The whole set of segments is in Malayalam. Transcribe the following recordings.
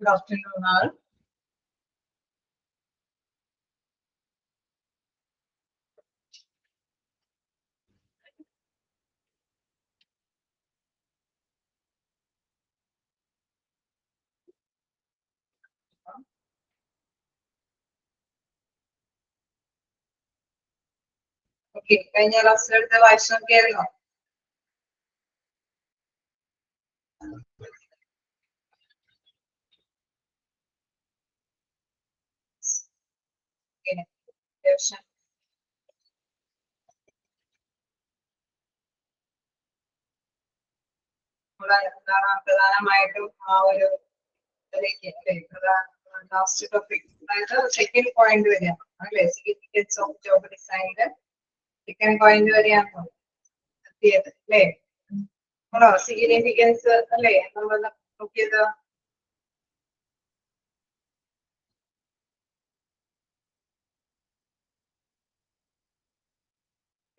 Good afternoon, all. Okay, കഴിഞ്ഞ ക്ലാസ്സിലെടുത്ത വായിച്ചു നോക്കിയായിരുന്നോ? പ്രധാനമായിട്ടും ആ ഒരു ലാസ്റ്റ് ടോപ്പിക്, അതായത് സെക്കൻഡ് പോയിന്റ് വരെയാണ് അല്ലെ, സിഗ്നിഫിക്കൻസ് ഓഫ് ജോബ് ഡിസൈനിന്റെ സെക്കൻഡ് പോയിന്റ് വരെയാണ് എത്തിയത് അല്ലേ? ആണോ സിഗ്നിഫിക്കൻസ് അല്ലേ നമ്മൾ നോക്കിയത്?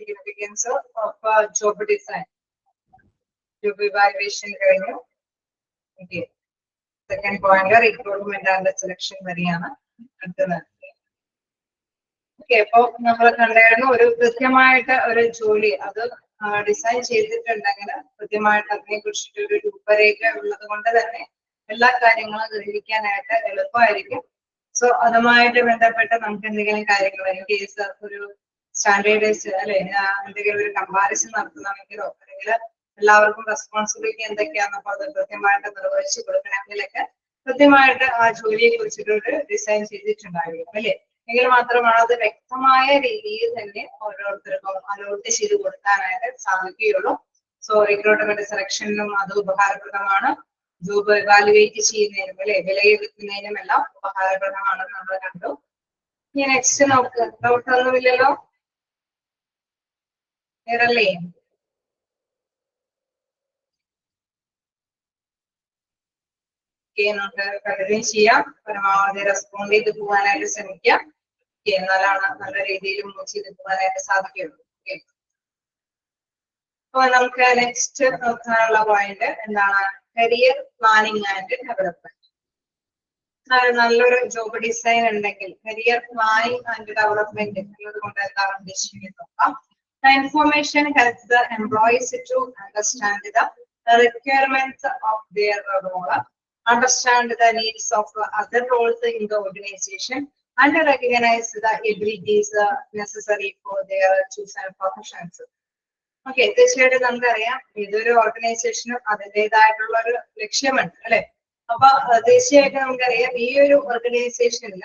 Significance of job design. Job evaluation കഴിഞ്ഞു. Okay. Second point, recruitment and selection വരെയാണ് അടുത്തത്. ഓക്കെ, അപ്പൊ നമ്മൾ കണ്ടായിരുന്നു ഒരു കൃത്യമായിട്ട് ഒരു ജോലി അത് ഡിസൈൻ ചെയ്തിട്ടുണ്ടെങ്കിൽ കൃത്യമായിട്ട് അതിനെ കുറിച്ചിട്ട് ഒരു രൂപരേഖ ഉള്ളത് കൊണ്ട് തന്നെ എല്ലാ കാര്യങ്ങളും ഗ്രഹിക്കാനായിട്ട് എളുപ്പമായിരിക്കും. സോ അതുമായിട്ട് ബന്ധപ്പെട്ട് നമുക്ക് എന്തെങ്കിലും കാര്യങ്ങൾ കേസ് ഒരു സ്റ്റാൻഡേർഡൈസ് അല്ലെ, എന്തെങ്കിലും ഒരു കമ്പാരിസൺ നടത്തണമെങ്കിലോ അല്ലെങ്കിൽ എല്ലാവർക്കും റെസ്പോൺസിബിലിറ്റി എന്തൊക്കെയാണെന്നപ്പോ അത് കൃത്യമായിട്ട് നിർവഹിച്ചു കൊടുക്കണമെങ്കിലൊക്കെ കൃത്യമായിട്ട് ആ ജോലിയെ കുറിച്ചിട്ടൊരു ഡിസൈൻ ചെയ്തിട്ടുണ്ടായിരിക്കും അല്ലെ. എങ്കിൽ മാത്രമാണ് അത് വ്യക്തമായ രീതിയിൽ തന്നെ ഓരോരുത്തർക്കും അലോട്ട് ചെയ്ത് കൊടുക്കാനായിട്ട് സാധിക്കുകയുള്ളൂ. സോ റിക്രൂട്ട്മെന്റ് സെലക്ഷനിലും അത് ഉപകാരപ്രദമാണ്. ജോബ് എവാലുവേറ്റ് ചെയ്യുന്നതിനും അല്ലെ വിലയിരുത്തുന്നതിനും എല്ലാം ഉപകാരപ്രദമാണെന്ന് നമ്മൾ കണ്ടു. ഇനി നെക്സ്റ്റ് നോക്ക്, ഡൗട്ട് ഒന്നുമില്ലല്ലോ? ക്ലിയറല്ലേ? നമുക്ക് കണ്ടിന്യൂ ചെയ്യാം. പരമാവധി റെസ്പോണ്ട് ചെയ്ത് പോകാനായിട്ട് ശ്രമിക്കാം. എന്നാലാണ് നല്ല രീതിയിൽ മൂവ് ചെയ്ത് പോകാനായിട്ട് സാധിക്കുള്ളൂ. അപ്പൊ നമുക്ക് നെക്സ്റ്റ് നോക്കാനുള്ള പോയിന്റ് എന്താണ്? Career planning and development. നല്ലൊരു ജോബ് ഡിസൈൻ ഉണ്ടെങ്കിൽ കരിയർ പ്ലാനിങ് ആൻഡ് ഡെവലപ്മെന്റ് എന്നത് കൊണ്ട് എന്താണ് ഉദ്ദേശിക്കുന്നത് നോക്കാം. The information helps the employees to understand the requirements of their role, understand the needs of other roles in the organization, and recognize the abilities necessary for their chosen professions. Okay, തീർച്ചയായിട്ടും നമുക്കറിയാം ഏതൊരു ഓർഗനൈസേഷനും അതിൻ്റെതായിട്ടുള്ള ഒരു ലക്ഷ്യമുണ്ട് അല്ലെ. അപ്പൊ തീർച്ചയായിട്ടും നമുക്കറിയാം ഈ ഒരു ഓർഗനൈസേഷനിൽ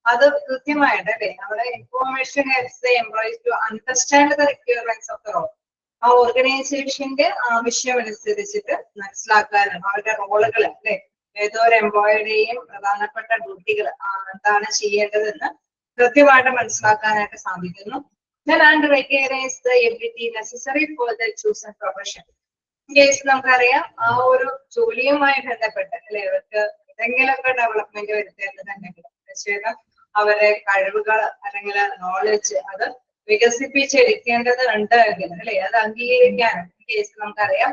അത് കൃത്യമായിട്ട് അല്ലെ നമ്മുടെ information helps the employees to understand the requirements of the role. ആ ഓർഗനൈസേഷന്റെ ആവശ്യമനുസരിച്ചിട്ട് മനസ്സിലാക്കാനും അവരുടെ റോളുകൾ അല്ലെ ഏതൊരു എംപ്ലോയിയുടെയും പ്രധാനപ്പെട്ട ഡ്യൂട്ടികൾ എന്താണ് ചെയ്യേണ്ടതെന്ന് കൃത്യമായിട്ട് മനസ്സിലാക്കാനായിട്ട് സാധിക്കുന്നു. And recognize the ability necessary for the chosen profession. Case നമുക്കറിയാം ആ ഒരു ജോലിയുമായി ബന്ധപ്പെട്ട് അല്ലെ അവർക്ക് എന്തെങ്കിലുമൊക്കെ ഡെവലപ്മെന്റ് വരുത്തേണ്ടതുണ്ടെങ്കിൽ തീർച്ചയായിട്ടും അവരുടെ കഴിവുകൾ അല്ലെങ്കിൽ നോളജ് അത് വികസിപ്പിച്ചെടുക്കേണ്ടതുണ്ട് എങ്കിൽ അല്ലെ അത് അംഗീകരിക്കാനും കേസ് നമുക്കറിയാം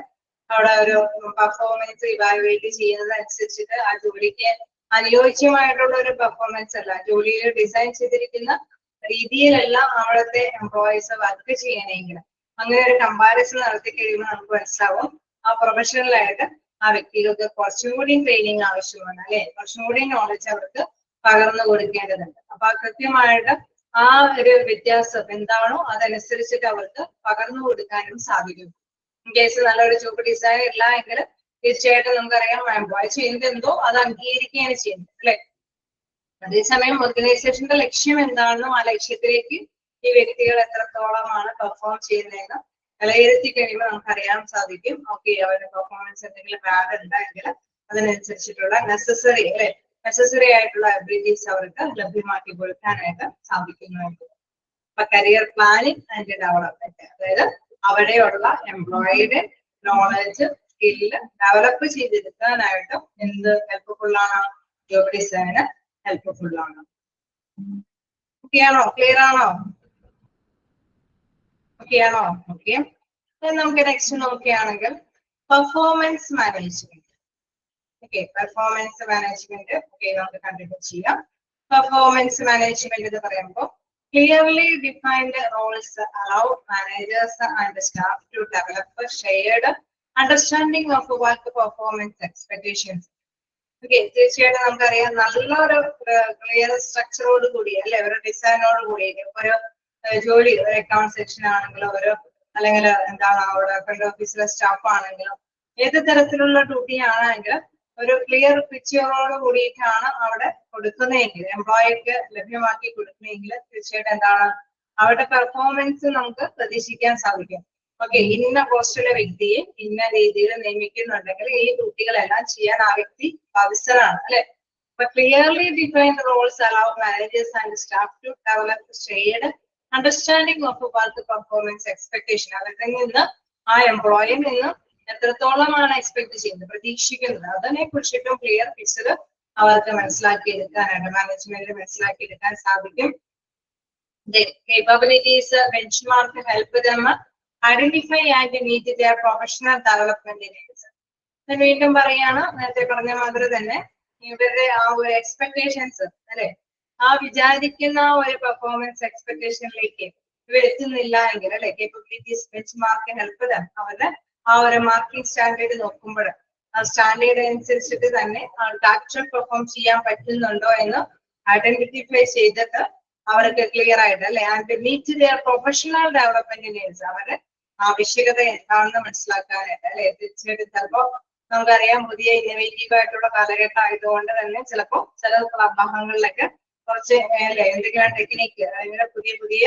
അവിടെ ഒരു പെർഫോമൻസ് ഇവാലുവേറ്റ് ചെയ്യുന്നതനുസരിച്ചിട്ട് ആ ജോലിക്ക് അനുയോജ്യമായിട്ടുള്ള ഒരു പെർഫോമൻസ് അല്ല ജോലിയിൽ ഡിസൈൻ ചെയ്തിരിക്കുന്ന രീതിയിലെല്ലാം അവിടുത്തെ എംപ്ലോയീസ് വർക്ക് ചെയ്യണമെങ്കിൽ അങ്ങനെ ഒരു കമ്പാരിസൺ നടത്തി കഴിയുമ്പോൾ നമുക്ക് മനസ്സിലാവും ആ പ്രൊഫഷണലായിട്ട് ആ വ്യക്തികൾക്ക് കുറച്ചും കൂടി ട്രെയിനിങ് ആവശ്യമാണ് അല്ലെ, കുറച്ചും കൂടി നോളജ് അവർക്ക് പകർന്നു കൊടുക്കേണ്ടതുണ്ട്. അപ്പൊ കൃത്യമായിട്ട് ആ ഒരു വ്യത്യാസം എന്താണോ അതനുസരിച്ചിട്ട് അവർക്ക് പകർന്നു കൊടുക്കാനും സാധിക്കും. ഇൻ കേസ് നല്ലൊരു ജോബ് ഡിസൈൻ ഇല്ല എങ്കിൽ തീർച്ചയായിട്ടും നമുക്കറിയാം എംപ്ലോയ് ചെയ്യുന്നത് എന്തോ അത് അംഗീകരിക്കുകയാണ് ചെയ്യുന്നത് അല്ലെ. അതേസമയം ഓർഗനൈസേഷന്റെ ലക്ഷ്യം എന്താണെന്നും ആ ലക്ഷ്യത്തിലേക്ക് ഈ വ്യക്തികൾ എത്രത്തോളമാണ് പെർഫോം ചെയ്യുന്നതെന്ന് വിലയിരുത്തി കഴിയുമ്പോൾ നമുക്കറിയാൻ സാധിക്കും. ഓക്കെ, അവരുടെ പെർഫോമൻസ് എന്തെങ്കിലും ബാഡ് ഉണ്ടെങ്കിൽ അതിനനുസരിച്ചിട്ടുള്ള നെസസറി ആയിട്ടുള്ള എബിലിറ്റീസ് അവർക്ക് ലഭ്യമാക്കി കൊടുക്കാനായിട്ട് സാധിക്കുന്നു. അപ്പൊ കരിയർ പ്ലാനിങ് ആൻഡ് ഡെവലപ്മെന്റ്, അതായത് അവിടെയുള്ള എംപ്ലോയിയുടെ നോളജ് സ്കില്ല് ഡെവലപ്പ് ചെയ്തെടുക്കാനായിട്ടും എന്ത് ഹെൽപ്ഫുൾ ആണ്? ജോബ് ഡിസൈന് ഹെൽപ്ഫുൾ ആണ്. ഓക്കെ ആണോ? ക്ലിയർ ആണോ? ഓക്കെ ആണോ? ഓക്കെ, നമുക്ക് നെക്സ്റ്റ് നോക്കുകയാണെങ്കിൽ performance management. Okay, performance management okay നമുക്ക് കണ്ടിന്യൂ ചെയ്യാം. പെർഫോമൻസ് മാനേജ്മെന്റ് എന്ന് പറയുമ്പോൾ clearly defined roles allow managers and staff to develop a shared understanding of work performance expectations. Okay, തീർച്ചയായിട്ടും നമുക്കറിയാം നല്ലൊരു ക്ലിയർ സ്ട്രക്ചറോട് കൂടി അല്ലെ, ഒരു ഡിസൈനോട് കൂടി ഒരു ജോലി, ഒരു അക്കൗണ്ട് സെക്ഷൻ ആണെങ്കിലോ ഒരു അല്ലെങ്കിൽ എന്താണ് അവിടെ ഫ്രണ്ട് ഓഫീസിലെ സ്റ്റാഫ് ആണെങ്കിലും ഏത് തരത്തിലുള്ള ഡ്യൂട്ടി ആണെങ്കിലും ഒരു ക്ലിയർ പിക്ചറോട് കൂടിയിട്ടാണ് അവിടെ കൊടുക്കുന്നതെങ്കിൽ, എംപ്ലോയിക്ക് ലഭ്യമാക്കി കൊടുക്കുന്നതെങ്കിൽ തീർച്ചയായിട്ടും എന്താണ് അവരുടെ പെർഫോമൻസ് നമുക്ക് പ്രതീക്ഷിക്കാൻ സാധിക്കും. ഓക്കെ, ഇന്ന പോസ്റ്റിലെ വ്യക്തിയെ ഇന്ന രീതിയിൽ നിയമിക്കുന്നുണ്ടെങ്കിൽ ഈ ഡ്യൂട്ടികളെല്ലാം ചെയ്യാൻ ആ വ്യക്തി ബാധ്യസ്ഥനാണ് അല്ലെ. അപ്പൊ clearly defined roles allow managers and staff to develop shared understanding of work performance expectation. അവരുടെ നിന്ന് ആ എംപ്ലോയിൽ നിന്ന് എത്രത്തോളമാണ് എക്സ്പെക്ട് ചെയ്യുന്നത്, പ്രതീക്ഷിക്കുന്നത്, അതിനെ കുറിച്ചിട്ടും ക്ലിയർ പിക്ചർ അവർക്ക് മനസ്സിലാക്കിയെടുക്കാനായിട്ട് മാനേജ്മെന്റിന് മനസ്സിലാക്കിയെടുക്കാൻ സാധിക്കും. Capabilities benchmark help them identify and meet their professional development needs. വീണ്ടും പറയാണ്, നേരത്തെ പറഞ്ഞ മാതിരി തന്നെ ഇവരുടെ ആ ഒരു എക്സ്പെക്ടേഷൻസ് അല്ലെ, ആ വിചാരിക്കുന്ന ഒരു പെർഫോമൻസ് എക്സ്പെക്ടേഷനിലേക്ക് ഇവർ എത്തുന്നില്ല എങ്കിൽ അല്ലെ, capabilities bench mark help them അവരുടെ ആ ഒരു മാർക്കിംഗ് സ്റ്റാൻഡേർഡ് നോക്കുമ്പോൾ ആ സ്റ്റാൻഡേർഡ് അനുസരിച്ചിട്ട് തന്നെ ആക്ച്വൽ പെർഫോം ചെയ്യാൻ പറ്റുന്നുണ്ടോ എന്ന് ഐഡന്റിഫൈ ചെയ്തിട്ട് അവർക്ക് ക്ലിയർ ആയിട്ട് അല്ലെ, and meet their professional development needs, അവരുടെ ആവശ്യകത എന്താണെന്ന് മനസ്സിലാക്കാനായിട്ട് അല്ലെ. തീർച്ചയായിട്ടും ചിലപ്പോ നമുക്കറിയാം പുതിയ ഇന്നോവേറ്റീവ് ആയിട്ടുള്ള കാലഘട്ടം ആയതുകൊണ്ട് തന്നെ ചിലപ്പോ ചില ഭാഗങ്ങളിലൊക്കെ കുറച്ച് അല്ലെ എന്തെങ്കിലും ടെക്നിക്ക് അല്ലെങ്കിൽ പുതിയ പുതിയ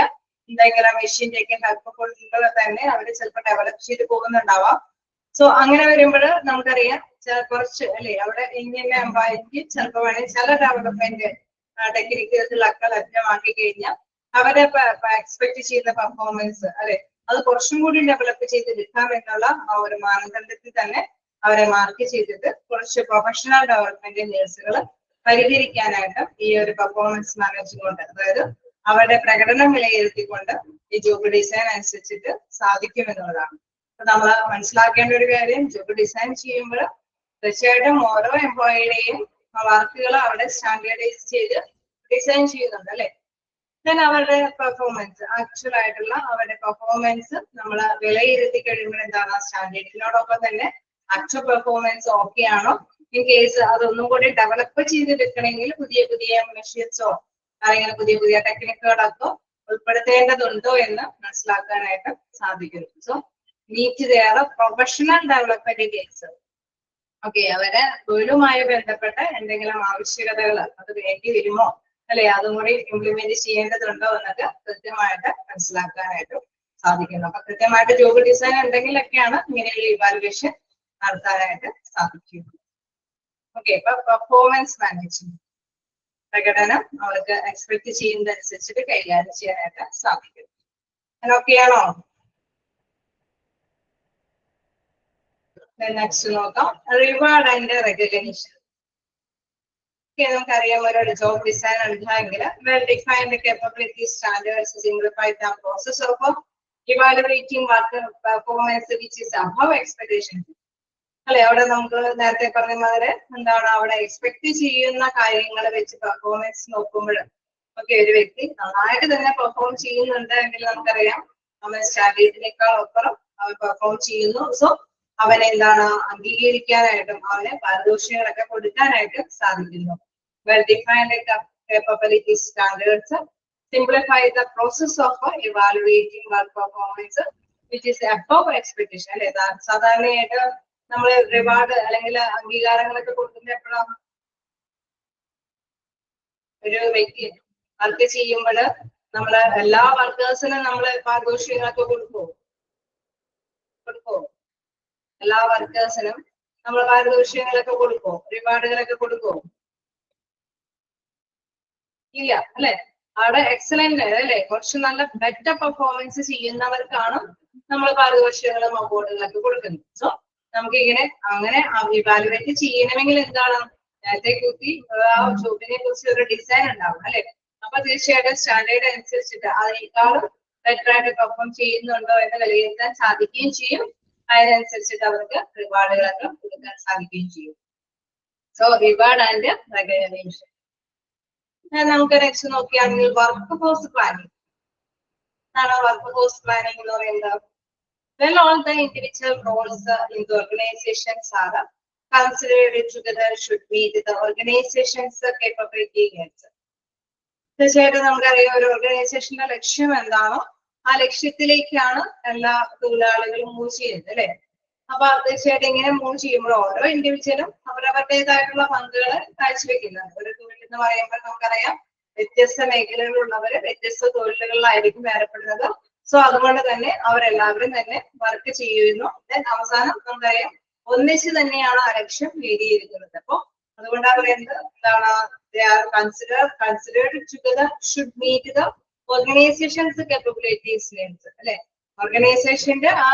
എന്തെങ്കിലും മെഷീൻ്റെ ഒക്കെ ഹെൽപ്പ് കൊണ്ട് തന്നെ അവര് ചിലപ്പോൾ ഡെവലപ്പ് ചെയ്ത് പോകുന്നുണ്ടാവാം. സോ അങ്ങനെ വരുമ്പോൾ നമുക്കറിയാം കുറച്ച് അല്ലെ അവിടെ ഇങ്ങനെ എംപ്ലോയിക്ക് ചിലപ്പോൾ വേണമെങ്കിൽ ചില ഡെവലപ്മെന്റ് ടെക്നിക്കുകളൊക്കെ ലഭ്യമാക്കി കഴിഞ്ഞാൽ അവരെ എക്സ്പെക്ട് ചെയ്യുന്ന പെർഫോമൻസ് അല്ലെ അത് കുറച്ചും കൂടി ഡെവലപ്പ് ചെയ്തെടുക്കാം എന്നുള്ള ആ ഒരു മാനദണ്ഡത്തിൽ തന്നെ അവരെ മാർക്ക് ചെയ്തിട്ട് കുറച്ച് പ്രൊഫഷണൽ ഡെവലപ്മെന്റ് നേഴ്സുകൾ പരിഹരിക്കാനായിട്ട് ഈ ഒരു പെർഫോമൻസ് മാനേജ്മെന്റ്, അതായത് അവരുടെ പ്രകടനം വിലയിരുത്തിക്കൊണ്ട് ഈ ജോബ് ഡിസൈൻ അനുസരിച്ചിട്ട് സാധിക്കുമെന്നുള്ളതാണ്. അപ്പൊ നമ്മൾ മനസ്സിലാക്കേണ്ട ഒരു കാര്യം, ജോബ് ഡിസൈൻ ചെയ്യുമ്പോൾ തീർച്ചയായിട്ടും ഓരോ എംപ്ലോയിയുടെയും വർക്കുകൾ അവിടെ സ്റ്റാൻഡേർഡൈസ് ചെയ്ത് ഡിസൈൻ ചെയ്യുന്നുണ്ട് അല്ലെ. ദെൻ അവരുടെ പെർഫോമൻസ്, ആക്ച്വൽ ആയിട്ടുള്ള അവരുടെ പെർഫോമൻസ് നമ്മൾ വിലയിരുത്തി കഴിയുമ്പോൾ എന്താണ് സ്റ്റാൻഡേർഡിനോടൊപ്പം തന്നെ ആക്ച്വൽ പെർഫോമൻസ് ഓക്കെ ആണോ, ഇൻ കേസ് അതൊന്നും കൂടി ഡെവലപ്പ് ചെയ്തെടുക്കണമെങ്കിൽ പുതിയ പുതിയ മെഷീൻസോ അല്ലെങ്കിൽ പുതിയ പുതിയ ടെക്നിക്കുകളൊക്കെ ഉൾപ്പെടുത്തേണ്ടതുണ്ടോ എന്ന് മനസ്സിലാക്കാനായിട്ട് സാധിക്കുന്നു. So meet their professional development case. Okay, അവരെ തൊഴിലുമായി ബന്ധപ്പെട്ട എന്തെങ്കിലും ആവശ്യകതകൾ അത് വേണ്ടി വരുമോ അല്ലെ, അതും കൂടി ഇംപ്ലിമെന്റ് ചെയ്യേണ്ടതുണ്ടോ എന്നൊക്കെ കൃത്യമായിട്ട് മനസ്സിലാക്കാനായിട്ട് സാധിക്കുന്നു. അപ്പൊ കൃത്യമായിട്ട് ജോബ് ഡിസൈൻ ഉണ്ടെങ്കിലൊക്കെയാണ് ഇങ്ങനെയുള്ള ഇവാലുവേഷൻ നടത്താനായിട്ട് സാധിക്കുന്നത്. ഓക്കെ, ഇപ്പൊ പെർഫോമൻസ് മാനേജ്മെന്റ്, പ്രകടനം അവർക്ക് എക്സ്പെക്ട് ചെയ്യുന്നതനുസരിച്ചിട്ട് കൈകാര്യം ചെയ്യാനായിട്ട് സാധിക്കും. ഓക്കെയാണോ? നെക്സ്റ്റ് നോക്കാം, റിവാർഡ് ആൻഡ് റെഗുലേഷൻ. നമുക്കറിയാം ഒരു ജോബ് ഡിസൈൻ ഉണ്ടായെങ്കിൽ well defined capability standards simplify the process of evaluating work performance which is above expectation അല്ലെ. അവിടെ നമുക്ക് നേരത്തെ പറഞ്ഞ മാതിരി എന്താണ് അവിടെ എക്സ്പെക്ട് ചെയ്യുന്ന കാര്യങ്ങൾ വെച്ച് പെർഫോമൻസ് നോക്കുമ്പോൾ ഓക്കെ ഒരു വ്യക്തി നന്നായിട്ട് തന്നെ പെർഫോം ചെയ്യുന്നുണ്ട് എങ്കിൽ നമുക്കറിയാം നമ്മൾ സ്റ്റാൻഡേർഡിനേക്കാൾ അപ്പുറം അവൻ പെർഫോം ചെയ്യുന്നു. സോ അവനെ എന്താണ് അംഗീകരിക്കാനായിട്ടും അവന് പാരിതോഷികങ്ങളൊക്കെ കൊടുക്കാനായിട്ട് സാധിക്കുന്നു. Well defined capability standards simplify the process of evaluating work performance which is above expectation അല്ലെ. സാധാരണയായിട്ട് നമ്മൾ റിവാർഡ് അല്ലെങ്കിൽ അംഗീകാരങ്ങളൊക്കെ കൊടുക്കുന്ന എപ്പോഴാണ് ഒരു വ്യക്തി വർക്ക് ചെയ്യുമ്പോൾ നമ്മള് എല്ലാ വർക്കേഴ്സിനും നമ്മള് പാരിതോഷികങ്ങളൊക്കെ കൊടുക്കുമോ? എല്ലാ വർക്കേഴ്സിനും നമ്മൾ പാരിതോഷികങ്ങളൊക്കെ കൊടുക്കുമോ? റിവാർഡുകളൊക്കെ കൊടുക്കുമോ? ഇല്ല അല്ലെ. അവിടെ എക്സലന്റ് അല്ലെ, കുറച്ച് നല്ല ബെറ്റർ പെർഫോമൻസ് ചെയ്യുന്നവർക്കാണ് നമ്മൾ പാരിതോഷികങ്ങളും അവാർഡുകളൊക്കെ കൊടുക്കുന്നത്. സോ നമുക്ക് ഇങ്ങനെ അങ്ങനെ ഇവാലുവേറ്റ് ചെയ്യണമെങ്കിൽ എന്താണ് നേരത്തെ കുത്തി ആ ജോബിനെ കുറിച്ച് ഒരു ഡിസൈൻ ഉണ്ടാവും അല്ലെ. അപ്പൊ തീർച്ചയായിട്ടും സ്റ്റാൻഡേർഡ് അനുസരിച്ചിട്ട് അതിനേക്കാളും ബെറ്റർ ആയിട്ട് പെർഫോം ചെയ്യുന്നുണ്ടോ എന്ന് വിലയിരുത്താൻ സാധിക്കുകയും ചെയ്യും. അതിനനുസരിച്ചിട്ട് അവർക്ക് റിവാർഡുകളൊക്കെ കൊടുക്കാൻ സാധിക്കുകയും ചെയ്യും. So reward and recognition. നമുക്ക് നെക്സ്റ്റ് നോക്കിയാണെങ്കിൽ വർക്ക് ഫോഴ്സ് പ്ലാനിങ്. എന്താണ് വർക്ക് ഫോഴ്സ് പ്ലാനിങ് എന്ന് പറയുന്നത്? When all the individual roles in the organizations are considered together should meet the organization's capability needs. തീർച്ചയായിട്ടും നമുക്കറിയാം ഒരു ഓർഗനൈസേഷന്റെ ലക്ഷ്യം എന്താണോ ആ ലക്ഷ്യത്തിലേക്കാണ് എല്ലാ തൊഴിലാളികളും മൂവ് ചെയ്യുന്നത് അല്ലെ. അപ്പൊ തീർച്ചയായിട്ടും ഇങ്ങനെ മൂവ് ചെയ്യുമ്പോൾ ഓരോ ഇൻഡിവിജ്വലും അവരവരുടേതായിട്ടുള്ള പങ്കുകൾ കാഴ്ചവെക്കുന്നുണ്ട്. ഒരു തൊഴിൽ എന്ന് പറയുമ്പോൾ നമുക്കറിയാം വ്യത്യസ്ത മേഖലകളിലുള്ളവര് വ്യത്യസ്ത തൊഴിലുകളിലായിരിക്കും ഏർപ്പെടുന്നത്. സോ അതുകൊണ്ട് തന്നെ അവരെല്ലാവരും തന്നെ വർക്ക് ചെയ്യുന്നു. അവസാനം നമുക്കറിയാം ഒന്നിച്ച് തന്നെയാണ് ആ ലക്ഷ്യം നേടിയിരിക്കുന്നത്. അപ്പൊ അതുകൊണ്ടാണ് പറയുന്നത് എന്താണ് they are considered together should meet the organization's capabilities needs അല്ലെ. ഓർഗനൈസേഷന്റെ ആ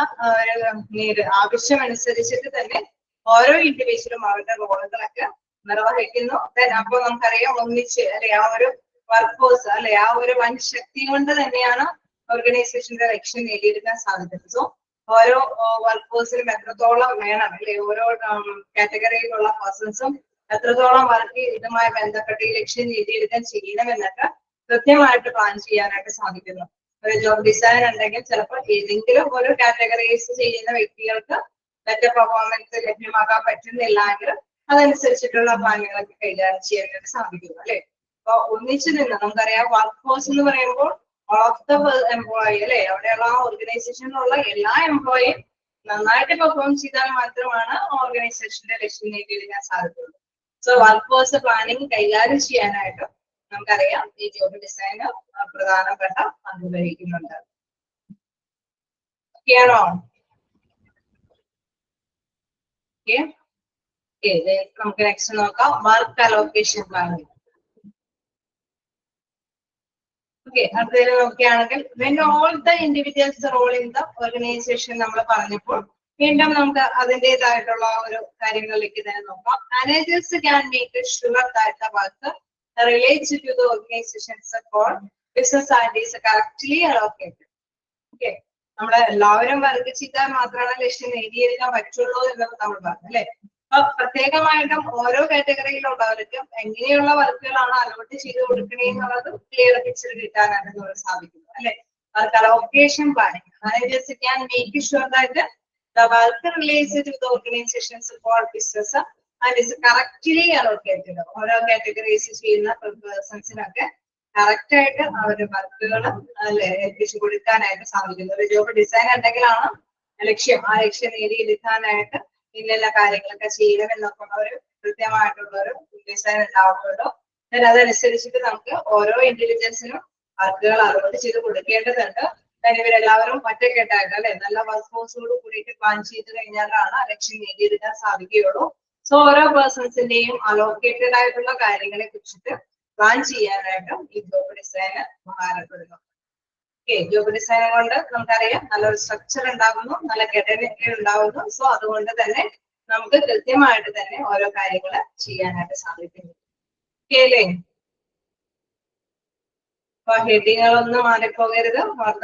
ആവശ്യം അനുസരിച്ചിട്ട് തന്നെ ഓരോ ഇൻഡിവിജ്വലും അവരുടെ റോളുകളൊക്കെ നിർവഹിക്കുന്നു. അപ്പൊ നമുക്കറിയാം ഒന്നിച്ച് അല്ലെ ആ ഒരു വർക്ക് ഫോഴ്സ് അല്ലെ ആ ഒരു വൻ ശക്തി കൊണ്ട് തന്നെയാണ് ഓർഗനൈസേഷന്റെ ലക്ഷ്യം നേടിയെടുക്കാൻ സാധിക്കുന്നത്. സോ ഓരോ വർക്ക് ഫോഴ്സിലും എത്രത്തോളം വേണം അല്ലെ ഓരോ കാറ്റഗറിയിലുള്ള പേഴ്സൺസും എത്രത്തോളം വർക്ക് ഇതുമായി ബന്ധപ്പെട്ട് ഈ ലക്ഷ്യം നേടിയെടുക്കാൻ ചെയ്യണമെന്നൊക്കെ കൃത്യമായിട്ട് പ്ലാൻ ചെയ്യാനായിട്ട് സാധിക്കുന്നു. ഒരു ജോബ് ഡിസൈൻ ഉണ്ടെങ്കിൽ ചിലപ്പോൾ ഏതെങ്കിലും ഒരു കാറ്റഗറൈസ് ചെയ്യുന്ന വ്യക്തികൾക്ക് ബെറ്റർ പെർഫോമൻസ് ലഭ്യമാക്കാൻ പറ്റുന്നില്ല എങ്കിൽ അതനുസരിച്ചിട്ടുള്ള പ്ലാനുകളൊക്കെ കൈകാര്യം ചെയ്യാനായിട്ട് സാധിക്കുന്നു അല്ലെ. അപ്പൊ ഒന്നിച്ചു നിന്ന് നമുക്കറിയാം വർക്ക് ഫോഴ്സ് എന്ന് പറയുമ്പോൾ ഓഫ് ദ എംപ്ലോയി അല്ലെ അവിടെയുള്ള ആ ഓർഗനൈസേഷനിലുള്ള എല്ലാ എംപ്ലോയിയും നന്നായിട്ട് പെർഫോം ചെയ്താൽ മാത്രമാണ് ഓർഗനൈസേഷന്റെ ലക്ഷ്യം നേടിയെടുക്കാൻ സാധിക്കുള്ളൂ. സോ വർക്ക് ഫോഴ്സ് പ്ലാനിങ് കൈകാര്യം ചെയ്യാനായിട്ട് നമുക്കറിയാം ഈ ജോബ് ഡിസൈന് പ്രധാനപ്പെട്ട പങ്ക് വഹിക്കുന്നുണ്ട്. ഓക്കെയാണോ? നമുക്ക് നെക്സ്റ്റ് നോക്കാം വർക്ക് അലോക്കേഷൻ പ്ലാനിങ്. അടുത്തതിൽ നോക്കുകയാണെങ്കിൽ when all the individuals role in the organization നമ്മൾ പറഞ്ഞപ്പോൾ വീണ്ടും നമുക്ക് അതിൻ്റെതായിട്ടുള്ള ഒരു കാര്യങ്ങളിലേക്ക് തന്നെ നോക്കാം. Managers can make sure that the work related to the organization's core business and is correctly allocated. നമ്മളെ എല്ലാവരും വർക്ക് ചെയ്താൽ മാത്രമാണ് ലക്ഷ്യം നേടിയെടുക്കാൻ പറ്റുള്ളൂ എന്നത് നമ്മൾ പറഞ്ഞു അല്ലെ. അപ്പൊ പ്രത്യേകമായിട്ടും ഓരോ കാറ്റഗറിയിലുള്ളവർക്ക് എങ്ങനെയുള്ള വർക്കുകളാണ് അലോട്ട് ചെയ്ത് കൊടുക്കണേ എന്നുള്ളത് ക്ലിയർ പിക്ചർ കിട്ടാനാണ് നമുക്ക് സാധിക്കുന്നത് അല്ലെ. Work allocation planning managers can make sure that the work related to the organization's core business and is correctly allocated. ഓരോ കാറ്റഗറൈസ് ചെയ്യുന്ന പേഴ്സൺസിനൊക്കെ കറക്റ്റ് ആയിട്ട് അവരുടെ വർക്കുകൾ അല്ലെ എത്തിച്ചു കൊടുക്കാനായിട്ട് സാധിക്കുന്നു. ഒരു ജോബ് ഡിസൈൻ ഉണ്ടെങ്കിലാണ് ലക്ഷ്യം ആ ലക്ഷ്യം നേടിയെടുക്കാനായിട്ട് ഇന്ന കാര്യങ്ങളൊക്കെ ചെയ്യണമെന്നൊക്കെ ഒരു കൃത്യമായിട്ടുള്ള ഒരു ഡിസൈൻ ഉണ്ടാവുന്നുണ്ടോ. അതനുസരിച്ചിട്ട് നമുക്ക് ഓരോ ഇന്റലിജൻസിനും വർക്കുകൾ അലോട്ട് ചെയ്ത് കൊടുക്കേണ്ടതുണ്ട്. ഇവരെല്ലാവരും ഒറ്റക്കെട്ടായിട്ട് അല്ലെ നല്ല വർക്ക് ഫോഴ്സോട് കൂടിയിട്ട് പ്ലാൻ ചെയ്ത് കഴിഞ്ഞാലാണ് ലക്ഷ്യം നേടിയെടുക്കാൻ സാധിക്കുകയുള്ളൂ. സോ ഓരോ പേഴ്സൺസിന്റെയും അലോക്കേറ്റഡ് ആയിട്ടുള്ള കാര്യങ്ങളെ കുറിച്ചിട്ട് പ്ലാൻ ചെയ്യാനായിട്ട് ഈ ജോബ് ഡിസൈൻ ഉപകാരപ്പെടുന്നു. ജോബ് ഡിസൈൻ കൊണ്ട് നമുക്കറിയാം നല്ലൊരു സ്ട്രക്ചർ ഉണ്ടാകുന്നു, നല്ല ഘടന ഉണ്ടാകുന്നു. സോ അതുകൊണ്ട് തന്നെ നമുക്ക് കൃത്യമായിട്ട് തന്നെ ഓരോ കാര്യങ്ങൾ ചെയ്യാനായിട്ട് സാധിക്കുന്നു. അല്ലേ? അപ്പൊ ഹെഡിങ്ങുകളൊന്നും മാറിപ്പോകരുത്,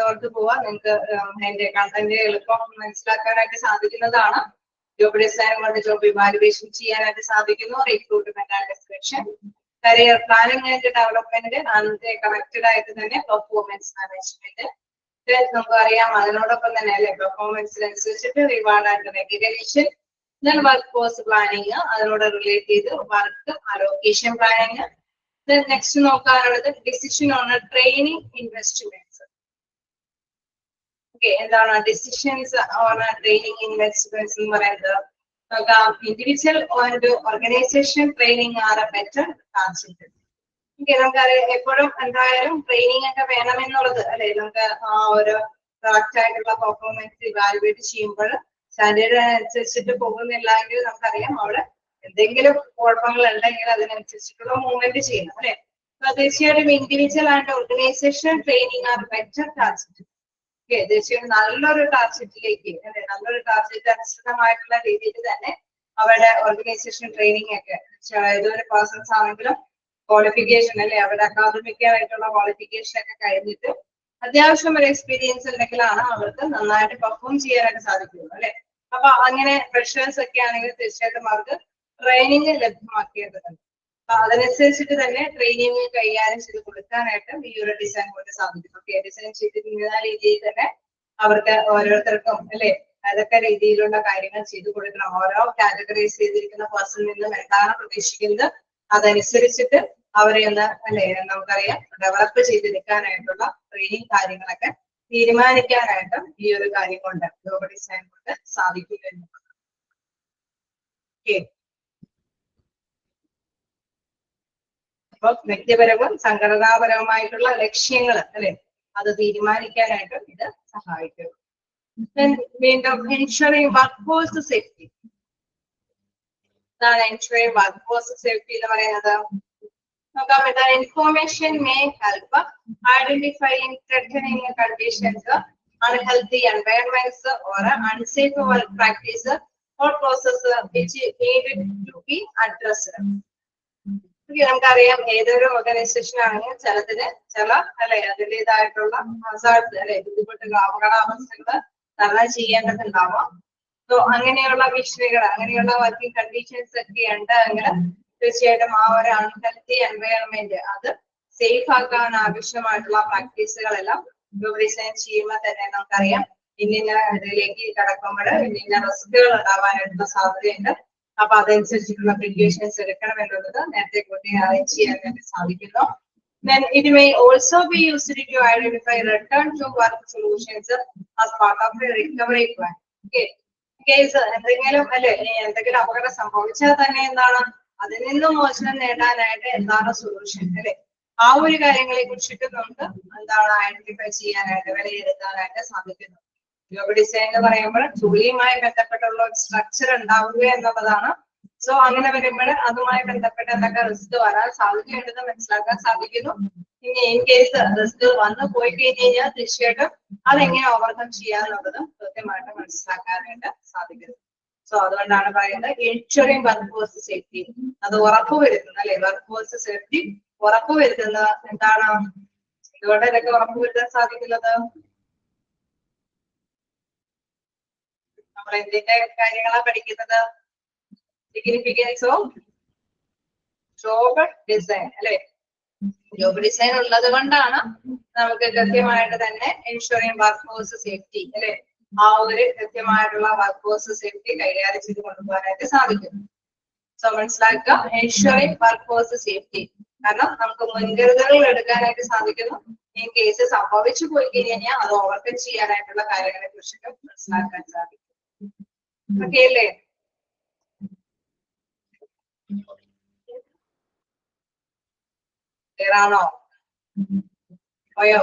ഓർത്ത് പോവാ. നിങ്ങൾക്ക് അതിന്റെ കണ്ടന്റ് എളുപ്പം മനസ്സിലാക്കാനായിട്ട് സാധിക്കുന്നതാണ്. ജോബ് ഡിസൈൻ കൊണ്ട് ജോബ് ഇവാലുവേഷൻ ചെയ്യാനായിട്ട് സാധിക്കുന്നു. Recruitment and selection, career planning and development, അതിന്റെ കണക്റ്റഡ് ആയിട്ട് തന്നെ പെർഫോമൻസ് മാനേജ്മെന്റ് നമുക്ക് അറിയാം. അതിനോടൊപ്പം തന്നെ അല്ലെ പെർഫോമൻസിനനുസരിച്ചിട്ട് reward and recognition, work force planning അതിനോട് റിലേറ്റ് ചെയ്ത് വർക്ക് അലോക്കേഷൻ പ്ലാനിങ്. നെക്സ്റ്റ് നോക്കാനുള്ളത് ഡിസിഷൻ ഓൺ ട്രെയിനിങ് ഇൻവെസ്റ്റ്മെന്റ്സ്. എന്താണ് ഡിസിഷൻസ് ഓൺ ട്രെയിനിങ് ഇൻവെസ്റ്റ്മെന്റ്സ് എന്ന് പറയുന്നത്? നോക്കാം, individual and organisation training are a better concept. നമുക്കറിയാം എപ്പോഴും എന്തായാലും ട്രെയിനിങ് ഒക്കെ വേണമെന്നുള്ളത് അല്ലെ. നമുക്ക് ഒരു കറക്റ്റ് ആയിട്ടുള്ള പെർഫോമൻസ് ഇവാലുവേറ്റ് ചെയ്യുമ്പോൾ സ്റ്റാൻഡേർഡ് അനുസരിച്ചിട്ട് പോകുന്നില്ല എങ്കിൽ നമുക്കറിയാം അവിടെ എന്തെങ്കിലും കുഴപ്പങ്ങൾ ഉണ്ടെങ്കിൽ അതിനനുസരിച്ചിട്ടുള്ള മൂവ്മെന്റ് ചെയ്യണം അല്ലെ. തീർച്ചയായിട്ടും individual and organisation training R better target. തീർച്ചയായും നല്ലൊരു ടാർഗറ്റിലേക്ക് അല്ലെ നല്ലൊരു ടാർഗറ്റ് അനുസൃതമായിട്ടുള്ള രീതിയിൽ തന്നെ അവരുടെ ഓർഗനൈസേഷൻ ട്രെയിനിങ് ഒക്കെ ഏതൊരു പേഴ്സൺസ് ആണെങ്കിലും ക്വാളിഫിക്കേഷൻ അല്ലെ അവരുടെ അക്കാദമിക്കായിട്ടുള്ള ക്വാളിഫിക്കേഷൻ ഒക്കെ കഴിഞ്ഞിട്ട് അത്യാവശ്യം ഒരു എക്സ്പീരിയൻസ് ഉണ്ടെങ്കിലാണ് അവർക്ക് നന്നായിട്ട് പെർഫോം ചെയ്യാനായിട്ട് സാധിക്കുള്ളൂ അല്ലെ. അപ്പൊ അങ്ങനെ ഫ്രഷേഴ്സ് ഒക്കെ ആണെങ്കിൽ തീർച്ചയായിട്ടും അവർക്ക് ട്രെയിനിങ് ലഭ്യമാക്കേണ്ടതുണ്ട്. അപ്പൊ അതനുസരിച്ചിട്ട് തന്നെ ട്രെയിനിങ് കൈകാര്യം ചെയ്ത് കൊടുക്കാനായിട്ട് ഈ ഒരു ഡിസൈൻ കൊണ്ട് സാധിക്കും. ഓക്കെ, ഡിസൈൻ ചെയ്തിരിക്കുന്ന രീതിയിൽ തന്നെ അവർക്ക് ഓരോരുത്തർക്കും അല്ലെ അതൊക്കെ രീതിയിലുള്ള കാര്യങ്ങൾ ചെയ്തു കൊടുക്കണം. ഓരോ കാറ്റഗറൈസ് ചെയ്തിരിക്കുന്ന പേഴ്സണിൽ നിന്നും എന്താണ് പ്രതീക്ഷിക്കുന്നത് അതനുസരിച്ചിട്ട് അവരെ ഒന്ന് അല്ലെ നമുക്കറിയാം ഡെവലപ്പ് ചെയ്തെടുക്കാനായിട്ടുള്ള ട്രെയിനിങ് കാര്യങ്ങളൊക്കെ തീരുമാനിക്കാനായിട്ട് ഈ ഒരു കാര്യം കൊണ്ട് ഗ്ലോബൽ ഡിസൈൻ കൊണ്ട് സാധിക്കുന്നു. ഓക്കെ, അപ്പൊ വ്യക്തിപരവും സംഘടനാപരവുമായിട്ടുള്ള ലക്ഷ്യങ്ങൾ അല്ലെ അത് തീരുമാനിക്കാനായിട്ട് ഇത് സഹായിക്കും. വീണ്ടും എൻഷുറിംഗ് വർക്ക് ഫോഴ്സ് സേഫ്റ്റി. എന്താണ് എൻഷുറിംഗ് വർക്ക് ഫോഴ്സ് സേഫ്റ്റി എന്ന് പറയുന്നത്? നോക്കാം, the information may help identifying threatening conditions, unhealthy environments or unsafe work practice or process which need to be addressed. നമുക്കറിയാം ഏതൊരു ഓർഗനൈസേഷൻ ആണെങ്കിൽ ചില അല്ലെ അതിൻ്റെതായിട്ടുള്ള അല്ലെ ബുദ്ധിമുട്ടുകൾ അപകടാവസ്ഥകൾ തരണം ചെയ്യേണ്ടതുണ്ടാവാം. സോ അങ്ങനെയുള്ള ഭീഷണികൾ അങ്ങനെയുള്ള വർക്കിംഗ് കണ്ടീഷൻസ് ഒക്കെ ഉണ്ട് എങ്കിൽ തീർച്ചയായിട്ടും ആ ഒരു അൺഹെൽത്തി എൻവയോൺമെന്റ് അത് സേഫ് ആക്കാൻ ആവശ്യമായിട്ടുള്ള പ്രാക്ടീസുകളെല്ലാം ഡിസൈൻ ചെയ്യുമ്പോൾ തന്നെ നമുക്കറിയാം ഇന്ന ഇതിലേക്ക് കടക്കുമ്പോൾ ഇന്ന റിസ്കുകൾ ഉണ്ടാവാനായിട്ടുള്ള സാധ്യതയുണ്ട്. അപ്പൊ അതനുസരിച്ചിട്ടുള്ള പ്രിക്കോഷൻസ് എടുക്കണം എന്നുള്ളത് നേരത്തെ കൂട്ടി അറേഞ്ച് ചെയ്യാൻ വേണ്ടി സാധിക്കുന്നു. Then it may also be used to identify return to work solutions as part of the recovery plan. Okay. Case എന്തെങ്കിലും അല്ലെ എന്തെങ്കിലും അപകടം സംഭവിച്ചാൽ തന്നെ എന്താണ് അതിൽ നിന്നും മോചനം നേടാനായിട്ട് എന്താണ് സൊല്യൂഷൻ അല്ലെ ആ ഒരു കാര്യങ്ങളെ കുറിച്ചിട്ട് നമുക്ക് എന്താണ് ഐഡന്റിഫൈ ചെയ്യാനായിട്ട് വിലയിരുത്താനായിട്ട് സാധിക്കുന്നു. ഗ്ലോബൽ ഡിസൈൻ എന്ന് പറയുമ്പോൾ ജോലിയുമായി ബന്ധപ്പെട്ടുള്ള ഒരു സ്ട്രക്ചർ ഉണ്ടാവുക എന്നുള്ളതാണ്. സോ അങ്ങനെ വരുമ്പോൾ അതുമായി ബന്ധപ്പെട്ട എന്തൊക്കെ റിസ്ക് വരാൻ സാധ്യതയുണ്ടെന്ന് മനസ്സിലാക്കാൻ സാധിക്കുന്നു. ഇനി ഇൻ കേസ് റിസ്ക് വന്നു പോയി കഴിഞ്ഞ് കഴിഞ്ഞാൽ തീർച്ചയായിട്ടും അതെങ്ങനെ ഓവർകം ചെയ്യാന്നുള്ളതും കൃത്യമായിട്ട് മനസ്സിലാക്കാനായിട്ട് സാധിക്കുന്നു. സോ അതുകൊണ്ടാണ് പറയുന്നത് എൻഷുറിംഗ് വർക്ക് ഫോഴ്സ് സേഫ്റ്റി. അത് ഉറപ്പുവരുത്തുന്ന അല്ലെ വർക്ക് ഫോഴ്സ് സേഫ്റ്റി ഉറപ്പുവരുത്തുന്ന എന്താണ് ഇതുകൊണ്ട് ഇതൊക്കെ ഉറപ്പുവരുത്താൻ സാധിക്കുന്നത് നമ്മൾ എന്തിന്റെ കാര്യങ്ങളാണ് പഠിക്കുന്നത്? സിഗ്നിഫിക്കൻസ് ഓഫ് ജോബ് ഡിസൈൻ അല്ലെ. ജോബ് ഡിസൈൻ ഉള്ളത് കൊണ്ടാണ് നമുക്ക് കൃത്യമായിട്ട് തന്നെ എൻഷുറിംഗ് വർക്ക് ഫോഴ്സ് സേഫ്റ്റി അല്ലെ ആ ഒരു കൃത്യമായിട്ടുള്ള വർക്ക് ഫോഴ്സ് സേഫ്റ്റി കൈകാര്യം ചെയ്ത് കൊണ്ടുപോകാനായിട്ട് സാധിക്കും. സോ മനസ്സിലാക്കുക എൻഷുറിംഗ് വർക്ക് ഫോഴ്സ് സേഫ്റ്റി കാരണം നമുക്ക് മുൻകരുതലുകൾ എടുക്കാനായിട്ട് സാധിക്കുന്നു. ഈ കേസ് സംഭവിച്ചു പോയി കഴിഞ്ഞാൽ അത് ഓവർകം ചെയ്യാനായിട്ടുള്ള കാര്യങ്ങളെ കുറിച്ചിട്ട് മനസ്സിലാക്കാൻ സാധിക്കും. ഓക്കെ അല്ലേ? ക്ലിയറാണോ? പോയോ?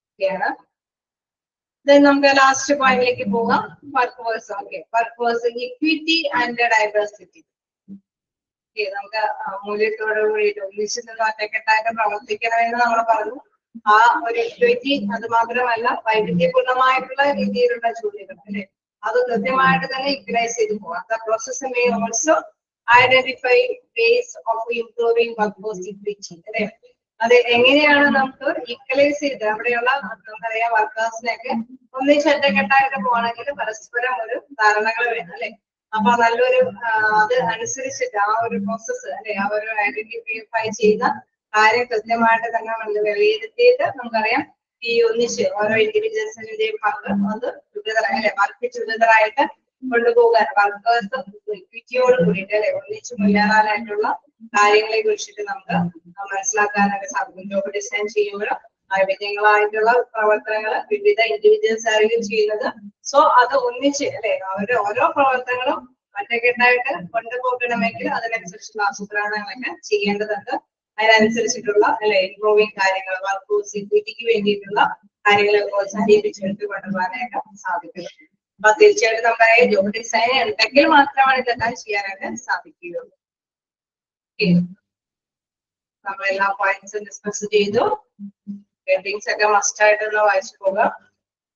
ഓക്കെയാണ്. നമുക്ക് ലാസ്റ്റ് പോയിന്റിലേക്ക് പോകാം. Work force. Okay, work force equity and diversity. നമുക്ക് മൂല്യത്തോടു കൂടിയിട്ട് ഒന്നിച്ചു നിന്ന് ഒറ്റക്കെട്ടായിട്ട് പ്രവർത്തിക്കണമെന്ന് നമ്മൾ പറഞ്ഞു. ആ ഒരു ഇക്വിറ്റി അത് മാത്രമല്ല വൈവിധ്യപൂർണമായിട്ടുള്ള രീതിയിലുള്ള ജോലികൾ അല്ലെ അത് കൃത്യമായിട്ട് തന്നെ യൂട്ടിലൈസ് ചെയ്ത് പോകാം. The process may also identify ways of improving work force equity അല്ലെ. അത് എങ്ങനെയാണ് നമുക്ക് ഈക്വലൈസ് ചെയ്ത് അവിടെയുള്ള നമുക്കറിയാം വർക്കേഴ്സിനെയൊക്കെ ഒന്നിച്ചൊറ്റക്കെട്ടായിട്ട് പോകണമെങ്കിൽ പരസ്പരം ഒരു ധാരണകൾ വേണം അല്ലെ. അപ്പൊ നല്ലൊരു അത് അനുസരിച്ചിട്ട് ആ ഒരു പ്രോസസ്സ് അല്ലെ ആ ഒരു ഐഡന്റിഫൈ ചെയ്ത കാര്യം കൃത്യമായിട്ട് തന്നെ നമ്മൾ വിലയിരുത്തിയിട്ട് നമുക്കറിയാം ഈ ഒന്നിച്ച് ഓരോ ഇൻഡിവിജ്വൽസിന്റെയും പങ്ക് അത് ടുഗദർ അല്ലെ വർക്ക് ടുഗദറായിട്ട് കൊണ്ടുപോകാൻ വർക്കേഴ്സ് ഇക്വിറ്റിയോട് കൂടിയിട്ട് അല്ലെ ഒന്നിച്ച് മുന്നേറാനായിട്ടുള്ള കാര്യങ്ങളെ കുറിച്ചിട്ട് നമുക്ക് മനസ്സിലാക്കാനൊക്കെ സാധിക്കും. ജോബ് ഡിസൈൻ ചെയ്യുമ്പോൾ വൈവിധ്യങ്ങളായിട്ടുള്ള പ്രവർത്തനങ്ങൾ വിവിധ ഇൻഡിവിജ്വൽസ് ആയിരിക്കും ചെയ്യുന്നത്. സോ അത് ഒന്നിച്ച് അല്ലെ അവരുടെ ഓരോ പ്രവർത്തനങ്ങളും ഒറ്റക്കെട്ടായിട്ട് കൊണ്ടുപോകണമെങ്കിൽ അതിനനുസരിച്ചുള്ള ആസൂത്രണങ്ങളൊക്കെ ചെയ്യേണ്ടതുണ്ട്. അതിനനുസരിച്ചിട്ടുള്ള അല്ലെ ഇംപ്രൂവിംഗ് കാര്യങ്ങൾ വർക്ക് ഫോഴ്സ് ഇക്വിറ്റിക്ക് വേണ്ടിയിട്ടുള്ള കാര്യങ്ങളെ പ്രോത്സാഹിപ്പിച്ചെടുത്ത് കൊണ്ടുപോകാനായിട്ട് സാധിക്കും. അപ്പൊ തീർച്ചയായിട്ടും നമ്മുടെ ജോബ് ഡിസൈൻ ഉണ്ടെങ്കിൽ മാത്രമാണ് ഇതെല്ലാം ചെയ്യാനായിട്ട് സാധിക്കുകയുള്ളൂ. നമ്മളെല്ലാ പോയിന്റ്സും ഡിസ്കസ് ചെയ്തു. ഹെഡിങ്സ് ഒക്കെ മസ്റ്റ് ആയിട്ടൊന്ന് വായിച്ചു പോകാം.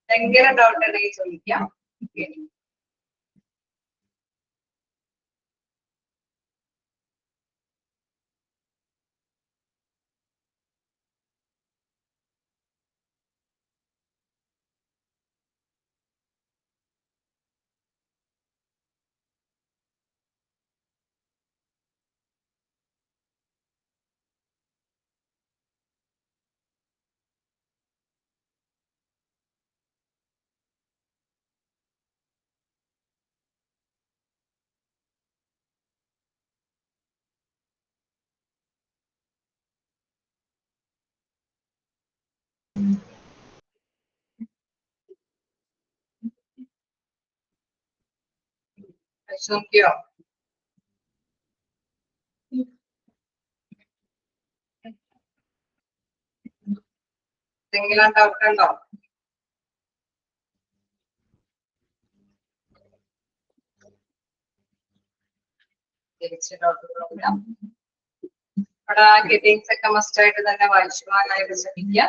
എന്തെങ്കിലും ഡൗട്ട് ഉണ്ടെങ്കിൽ ചോദിക്കാം. നോക്കിയോ? എന്തെങ്കിലും ഡൗട്ട് ഉണ്ടോ? അവിടെ ഹെഡിങ്സ് ഒക്കെ മസ്റ്റ് ആയിട്ട് തന്നെ വായിച്ചുവാനായിട്ട് ശ്രമിക്കുക.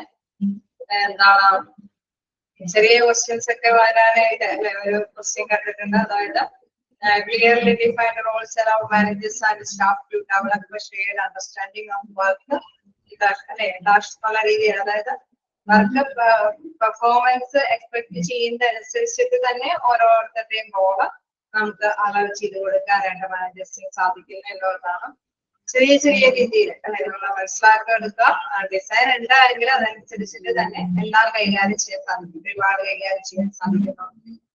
എന്താണ് ചെറിയ ക്വസ്റ്റ്യൻസ് ഒക്കെ വരാനായിട്ട് അല്ലെ, ഒരു ക്വസ്റ്റ്യൻ കണ്ടിട്ടുണ്ട്, അതായത് clearly defined roles allow managers and staff to develop a shared understanding of work. അല്ലെ എന്നുള്ള രീതിയിൽ, അതായത് വർക്ക് പെർഫോമൻസ് എക്സ്പെക്ട് ചെയ്യുന്നതനുസരിച്ചിട്ട് തന്നെ ഓരോരുത്തരുടെയും റോള് നമുക്ക് അലവ് ചെയ്ത് കൊടുക്കാനായിട്ട് മാനേജേഴ്സിന് സാധിക്കുന്നു എന്നുള്ളതാണ്. ചെറിയ ചെറിയ രീതിയിൽ അല്ലെ നമ്മൾ മനസ്സിലാക്കി എടുക്കുക. ഡിസൈൻ ഉണ്ടായെങ്കിൽ അതനുസരിച്ചിട്ട് തന്നെ എല്ലാം കൈകാര്യം ചെയ്യാൻ സാധിക്കും, ഒരുപാട് കൈകാര്യം ചെയ്യാൻ സാധിക്കുന്നു.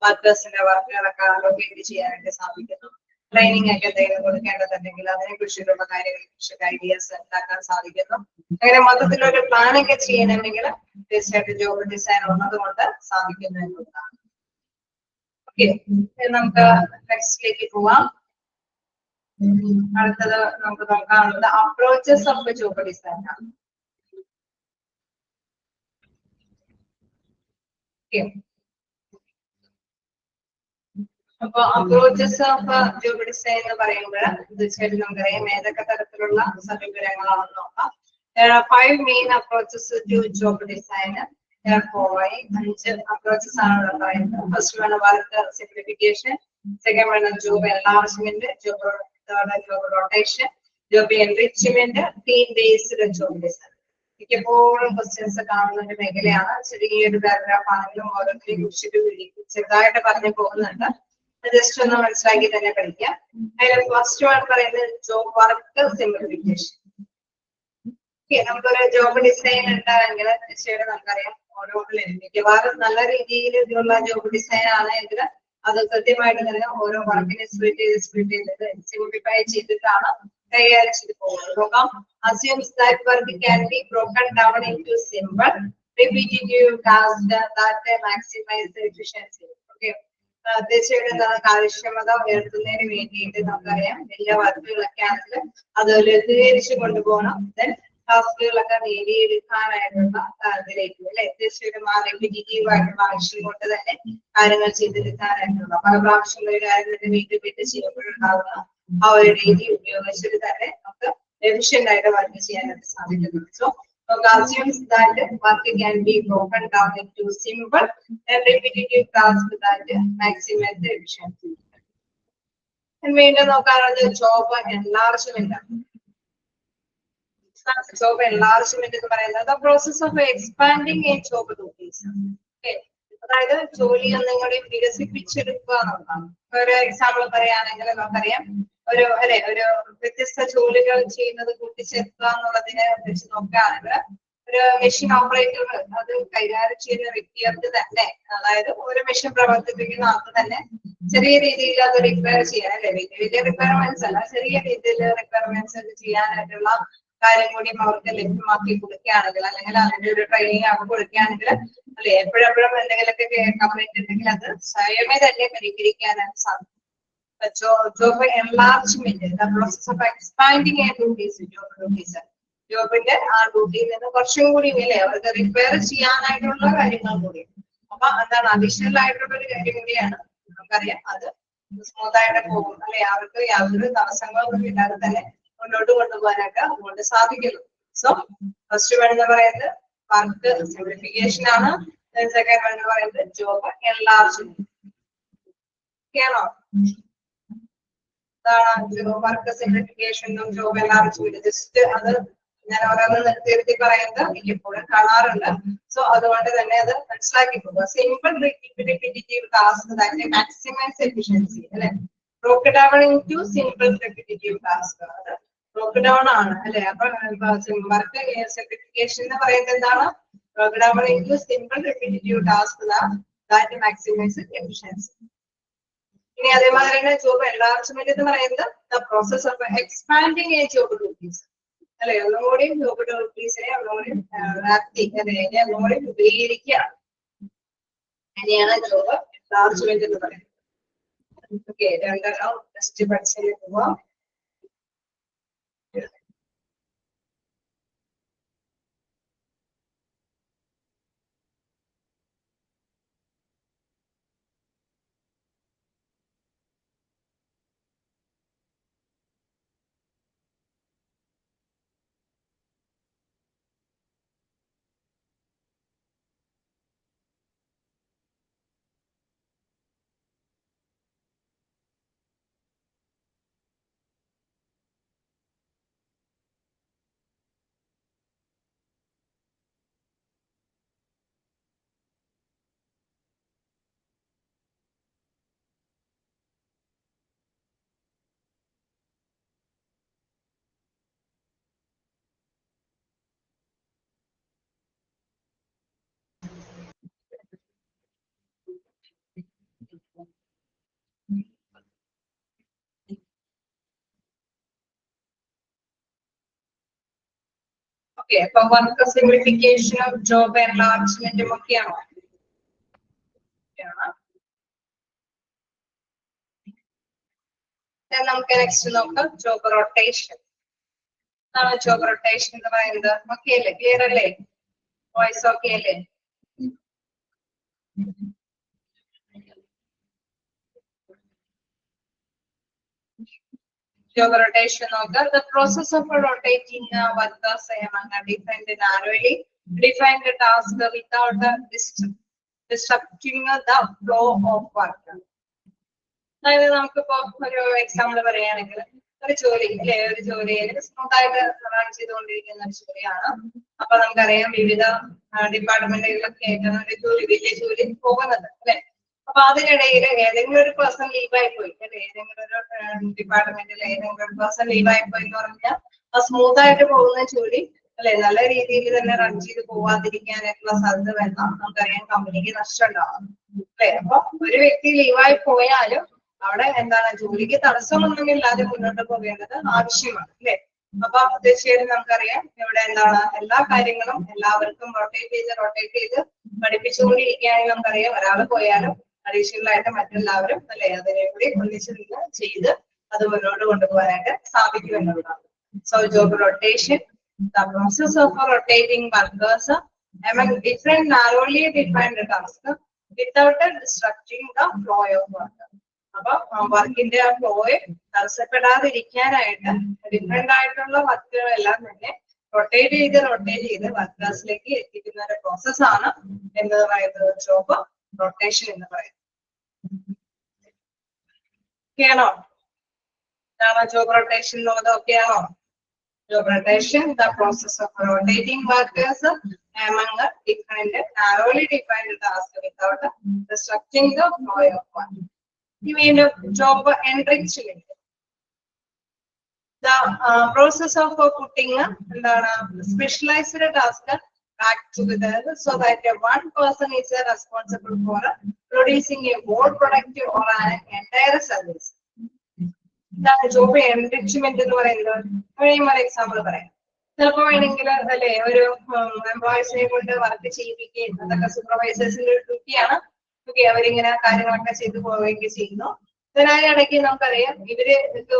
വർക്കേഴ്സിന്റെ വർക്കുകളൊക്കെ അലോക്കേറ്റ് ചെയ്യാനായിട്ട് സാധിക്കുന്നു. ട്രെയിനിങ് ഒക്കെ എന്തെങ്കിലും കൊടുക്കേണ്ടതുണ്ടെങ്കിൽ അതിനെ കുറിച്ചിട്ടുള്ള കാര്യങ്ങളെ കുറിച്ചൊക്കെ ഐഡിയാസ് ഉണ്ടാക്കാൻ സാധിക്കുന്നു. അങ്ങനെ മൊത്തത്തിലൊരു പ്ലാനൊക്കെ ചെയ്യണമെങ്കിൽ തീർച്ചയായിട്ടും ജോബ് ഡിസൈൻ ഉള്ളത് കൊണ്ട് സാധിക്കുന്നു എന്നുള്ളതാണ്. ഓക്കെ, നമുക്ക് നെക്സ്റ്റിലേക്ക് പോവാം. അടുത്തത് നമുക്ക് നോക്കാനുള്ളത് അപ്രോച്ചസ് ഓഫ് ജോബ് ഡിസൈൻ ആണ്. അപ്പൊ അപ്രോച്ചസ് ഓഫ് ജോബ് ഡിസൈൻ എന്ന് പറയുമ്പോൾ തീർച്ചയായിട്ടും നമുക്കറിയാം ഏതൊക്കെ തരത്തിലുള്ള സമീപനങ്ങളാണെന്ന് നോക്കാം. There are 5 main approaches to job design. Therefore, 5 approaches are പറയുന്നത്. First one work simplification, second one job enlargement, job rotation, job enrichment, team based job design. മിക്കപ്പോഴും ക്വസ്റ്റ്യൻസ് കാണുന്ന ഒരു മേഖലയാണ്. ചെറിയൊരു പാരഗ്രാഫ് ആണെങ്കിലും ഓരോരുത്തരെയും കുറിച്ചിട്ട് ചെറുതായിട്ട് പറഞ്ഞു പോകുന്നുണ്ട്. ജസ്റ്റ് ഒന്ന് മനസ്സിലാക്കി തന്നെ പഠിക്കാം. അതിൽ ഫസ്റ്റ് വൺ പറയുന്നത് ജോബ് വർക്ക് സിംപ്ലിഫിക്കേഷൻ. നമുക്കൊരു ജോബ് ഡിസൈൻ ഉണ്ടായെങ്കിൽ തീർച്ചയായിട്ടും നമുക്കറിയാം ഓരോ മിക്കവാറും നല്ല രീതിയിലുള്ള ജോബ് ഡിസൈൻ ആണെങ്കിൽ അത് കൃത്യമായിട്ട് തന്നെ ഓരോ വർക്കിനെ സ്പ്ലിറ്റ് ചെയ്ത് സിംപ്ലിഫൈ ചെയ്തിട്ടാണ് കൈകാര്യം ചെയ്ത് പോകുന്നത്. നോക്കാം. Assumes that work can be broken down into simple, repetitive tasks that maximize the efficiency. Okay. തീർച്ചയായിട്ടും എന്താണ് കാര്യക്ഷമത ഉയർത്തുന്നതിന് വേണ്ടിയിട്ട് നമുക്കറിയാം വലിയ വർക്കുകളൊക്കെ ആണെങ്കിൽ അത് ലഘൂകരിച്ച് കൊണ്ടുപോകണം. ദെൻ ടാസ്കുകളൊക്കെ നേടിയെടുക്കാനായിട്ടുള്ള ഇതിലേക്ക് അല്ലെ തീർച്ചയായിട്ടും ആ റെപ്പിറ്റേറ്റീവ് ആയിട്ടുള്ള ആക്ഷൻ കൊണ്ട് തന്നെ കാര്യങ്ങൾ ചെയ്തെടുക്കാനായിട്ടുള്ള പല പ്രാവശ്യം ഒരു കാര്യം വീട്ടിൽ വിട്ട് ചെയ്യുമ്പോഴുണ്ടാവുന്ന ആ ഒരു രീതി ഉപയോഗിച്ചിട്ട് തന്നെ നമുക്ക് എഫിഷ്യന്റ് ആയിട്ട് വർക്ക് ചെയ്യാനായിട്ട് സാധിക്കുന്നുണ്ട്. So assumes that work can be broken down into simple and repetitive tasks that maximize the efficiency. വീണ്ടും നോക്കാറുള്ളത് ജോബ് എൻലാർജ്മെന്റ് ആണ്. ജോബ് എൻലാർജ്മെന്റ് എന്ന് പറയുന്നത് process of expanding a job duties. അതായത് ജോലി ഒന്നുകൂടി വികസിപ്പിച്ചെടുക്കുക എന്നുള്ളതാണ്. ഒരു എക്സാമ്പിൾ പറയുകയാണെങ്കിൽ നമുക്കറിയാം ഒരു വ്യത്യസ്ത ജോലികൾ ചെയ്യുന്നത് കൂട്ടിച്ചേർക്കുക എന്നുള്ളതിനെ വെച്ച് നോക്കുകയാണെങ്കിൽ ഒരു മെഷീൻ ഓപ്പറേറ്റർ അത് കൈകാര്യം ചെയ്യുന്ന വ്യക്തികൾക്ക് തന്നെ, അതായത് ഒരു മെഷീൻ പ്രവർത്തിപ്പിക്കുന്ന ആൾക്ക് തന്നെ ചെറിയ രീതിയിൽ അത് റിപ്പയർ ചെയ്യാൻ അല്ലെ, വലിയ റിക്വയർമെന്റ്സ് അല്ല, ചെറിയ രീതിയിൽ റിക്വയർമെന്റ്സ് ഒക്കെ ചെയ്യാനായിട്ടുള്ള കാര്യം കൂടി അവർക്ക് ലഭ്യമാക്കി കൊടുക്കുകയാണെങ്കിൽ അല്ലെങ്കിൽ അതിന്റെ ഒരു ട്രെയിനിങ് അവർ കൊടുക്കുകയാണെങ്കിൽ അല്ലെ എപ്പോഴെപ്പോഴും എന്തെങ്കിലുമൊക്കെ കംപ്ലൈന്റ് ഉണ്ടെങ്കിൽ അത് സ്വയമേ തന്നെ പരിഹരിക്കാനായിട്ട് സാധിക്കും. Job enlargement, the process of expanding a duties, job duties. ജോബിന്റെ ആ ഡ്യൂട്ടിയിൽ നിന്ന് കുറച്ചും കൂടി ഇല്ലേ അവർക്ക് റിപ്പയർ ചെയ്യാനായിട്ടുള്ള കാര്യങ്ങൾ കൂടി. അപ്പൊ എന്താണ് അഡീഷണൽ ആയിട്ടുള്ള ഒരു കാര്യം കൂടിയാണ്. നമുക്കറിയാം അത് സ്മൂത്ത് ആയിട്ട് പോകും അല്ലെ, അവർക്ക് യാതൊരു തടസ്സങ്ങളൊന്നും ഇല്ലാതെ തന്നെ മുന്നോട്ട് കൊണ്ടുപോകാനൊക്കെ അതുകൊണ്ട് സാധിക്കുന്നു. സോ ഫസ്റ്റ് വൺ എന്ന് പറയുന്നത് വർക്ക് സിംപ്ലിഫിക്കേഷൻ ആണ്. സെക്കൻഡ് വൺ എന്ന് പറയുന്നത് ജോബ് എൻലാർജ്മെന്റ്. ഓക്കെയാണോ? വർക്ക് സിംപ്ലിഫിക്കേഷനും ജോബ് എൻലാർജ്മെന്റ് ജസ്റ്റ് അത് ഞാൻ ഓരോന്ന് നിർത്തി പറയുന്നത് എനിക്കിപ്പോഴും കാണാറുണ്ട്. സോ അതുകൊണ്ട് തന്നെ അത് മനസ്സിലാക്കി പോകുക. Simple repetitive task that maximise efficiency അല്ലെ. Broke down into simple repetitive task, അത് ബ്രോക്ക് ഡൗൺ ആണ് അല്ലെ. അപ്പൊ വർക്ക് സിംപ്ലിഫിക്കേഷൻ എന്ന് പറയുന്നത് എന്താണ്? Broke down into simple repetitive task that maximise efficiency. ഇനി അതേമാതിരി തന്നെ ജോബ് എൻലാർജ്മെന്റ് എന്ന് പറയുന്നത് the process of expanding a job duties അല്ലെ. ഒന്നുകൂടി ജോബ് ഡ്യൂട്ടീസിനെ ഒന്നുകൂടി വ്യാപ്തി അല്ലെ ഒന്നുകൂടി വിപുലീകരിക്കുക. അങ്ങനെയാണ് ജോബ് എൻലാർജ്മെന്റ് എന്ന് പറയുന്നത്. ഓക്കെ, രണ്ടെണ്ണം ടെസ്റ്റ് പഠിച്ചു പോവാം. ഓക്കെ, അപ്പൊ വർക്ക് സിംപ്ലിഫിക്കേഷനും ജോബ് എൻലാർജ്മെന്റും ഒക്കെയാണോ? നമുക്ക് നെക്സ്റ്റ് നോക്കാം ജോബ് റൊട്ടേഷൻ. ജോബ് റൊട്ടേഷൻ എന്ന് പറയുന്നത് ഓക്കെ അല്ലേ? ക്ലിയർ അല്ലേ? വോയിസ് ഓക്കെ അല്ലേ? Job rotation occur. The process of rotating workers among a different narrowly defined task without disrupting the flow of work. അതായത് നമുക്കിപ്പോ ഒരു എക്സാമ്പിൾ പറയുകയാണെങ്കിൽ ഒരു ജോലി അല്ലെ, ഒരു ജോലിയിൽ സ്മൂത്തായിട്ട് റൺ ചെയ്തുകൊണ്ടിരിക്കുന്ന ഒരു ജോലിയാണ്. അപ്പൊ നമുക്കറിയാം വിവിധ ഡിപ്പാർട്ട്മെന്റുകളിലൊക്കെ ആയിട്ടാണ് ഒരു ജോലി, വലിയ ജോലി പോകുന്നത് അല്ലെ. അപ്പൊ അതിനിടയിൽ ഏതെങ്കിലും ഒരു പേഴ്സൺ ലീവായി പോയി അല്ലെ, ഏതെങ്കിലും ഒരു ഡിപ്പാർട്ട്മെന്റിൽ ഏതെങ്കിലും ഒരു പേഴ്സൺ ലീവായി പോയി എന്ന് പറഞ്ഞാൽ ആ സ്മൂത്ത് ആയിട്ട് പോകുന്ന ജോലി അല്ലെ നല്ല രീതിയിൽ തന്നെ റൺ ചെയ്ത് പോവാതിരിക്കാനായിട്ടുള്ള സാധ്യത വേണം. നമുക്കറിയാം കമ്പനിക്ക് നഷ്ടം ഉണ്ടാവും അല്ലെ. അപ്പൊ ഒരു വ്യക്തി ലീവായി പോയാലും അവിടെ എന്താണ് ജോലിക്ക് തടസ്സമൊന്നുമില്ലാതെ മുന്നോട്ട് പോകേണ്ടത് ആവശ്യമാണ് അല്ലെ. അപ്പൊ തീർച്ചയായിട്ടും നമുക്കറിയാം ഇവിടെ എന്താണ് എല്ലാ കാര്യങ്ങളും എല്ലാവർക്കും റൊട്ടേറ്റ് ചെയ്ത് പഠിപ്പിച്ചുകൊണ്ടിരിക്കുകയാണെങ്കിൽ നമുക്കറിയാം ഒരാൾ പോയാലും അഡീഷണൽ ആയിട്ട് മറ്റെല്ലാവരും അല്ലെ അതിനെ കൂടി ഒന്നിച്ച് നിന്ന് ചെയ്ത് അത് മുന്നോട്ട് കൊണ്ടുപോകാനായിട്ട് സാധിക്കും എന്നുള്ളതാണ്. So job rotation, the process of rotating workers among different narrowly defined tasks without disrupting the flow of work. അപ്പൊ വർക്കിന്റെ ആ ഫ്ലോയെ തടസ്സപ്പെടാതിരിക്കാനായിട്ട് ഡിഫറെന്റ് ആയിട്ടുള്ള വർക്കുകളെല്ലാം തന്നെ റൊട്ടേറ്റ് ചെയ്ത് വർക്കേഴ്സിലേക്ക് എത്തിക്കുന്ന ഒരു പ്രോസസ്സാണ് എന്ന് പറയുന്നത് ജോബ് റൊട്ടേഷൻ എന്ന് പറയുന്നത്. ഒക്കെയാണോ? ജോബ് റൊട്ടേഷൻ എന്നുള്ളത് ഒക്കെയാണോ? Job rotation, the process of rotating workers among different narrowly defined tasks without disrupting the flow of work. You mean job enrichment. The process of putting the specialized task back together so that one person is responsible for producing a whole product or an entire service. Job enrichment എന്ന് പറയുന്നത് ഒരു എക്സാമ്പിൾ പറയാം. ചിലപ്പോ വേണമെങ്കിൽ അല്ലെ ഒരു എംപ്ലോയീസിനെ കൊണ്ട് വർക്ക് ചെയ്യിപ്പിക്കുകയും അതൊക്കെ സൂപ്പർവൈസേഴ്സിന്റെ ഒരു ഡ്യൂട്ടിയാണ്. ഓക്കെ, അവരിങ്ങനെ കാര്യങ്ങളൊക്കെ ചെയ്തു പോവുകയൊക്കെ ചെയ്യുന്നു. ഇതിനിടയ്ക്ക് നമുക്കറിയാം ഇവര്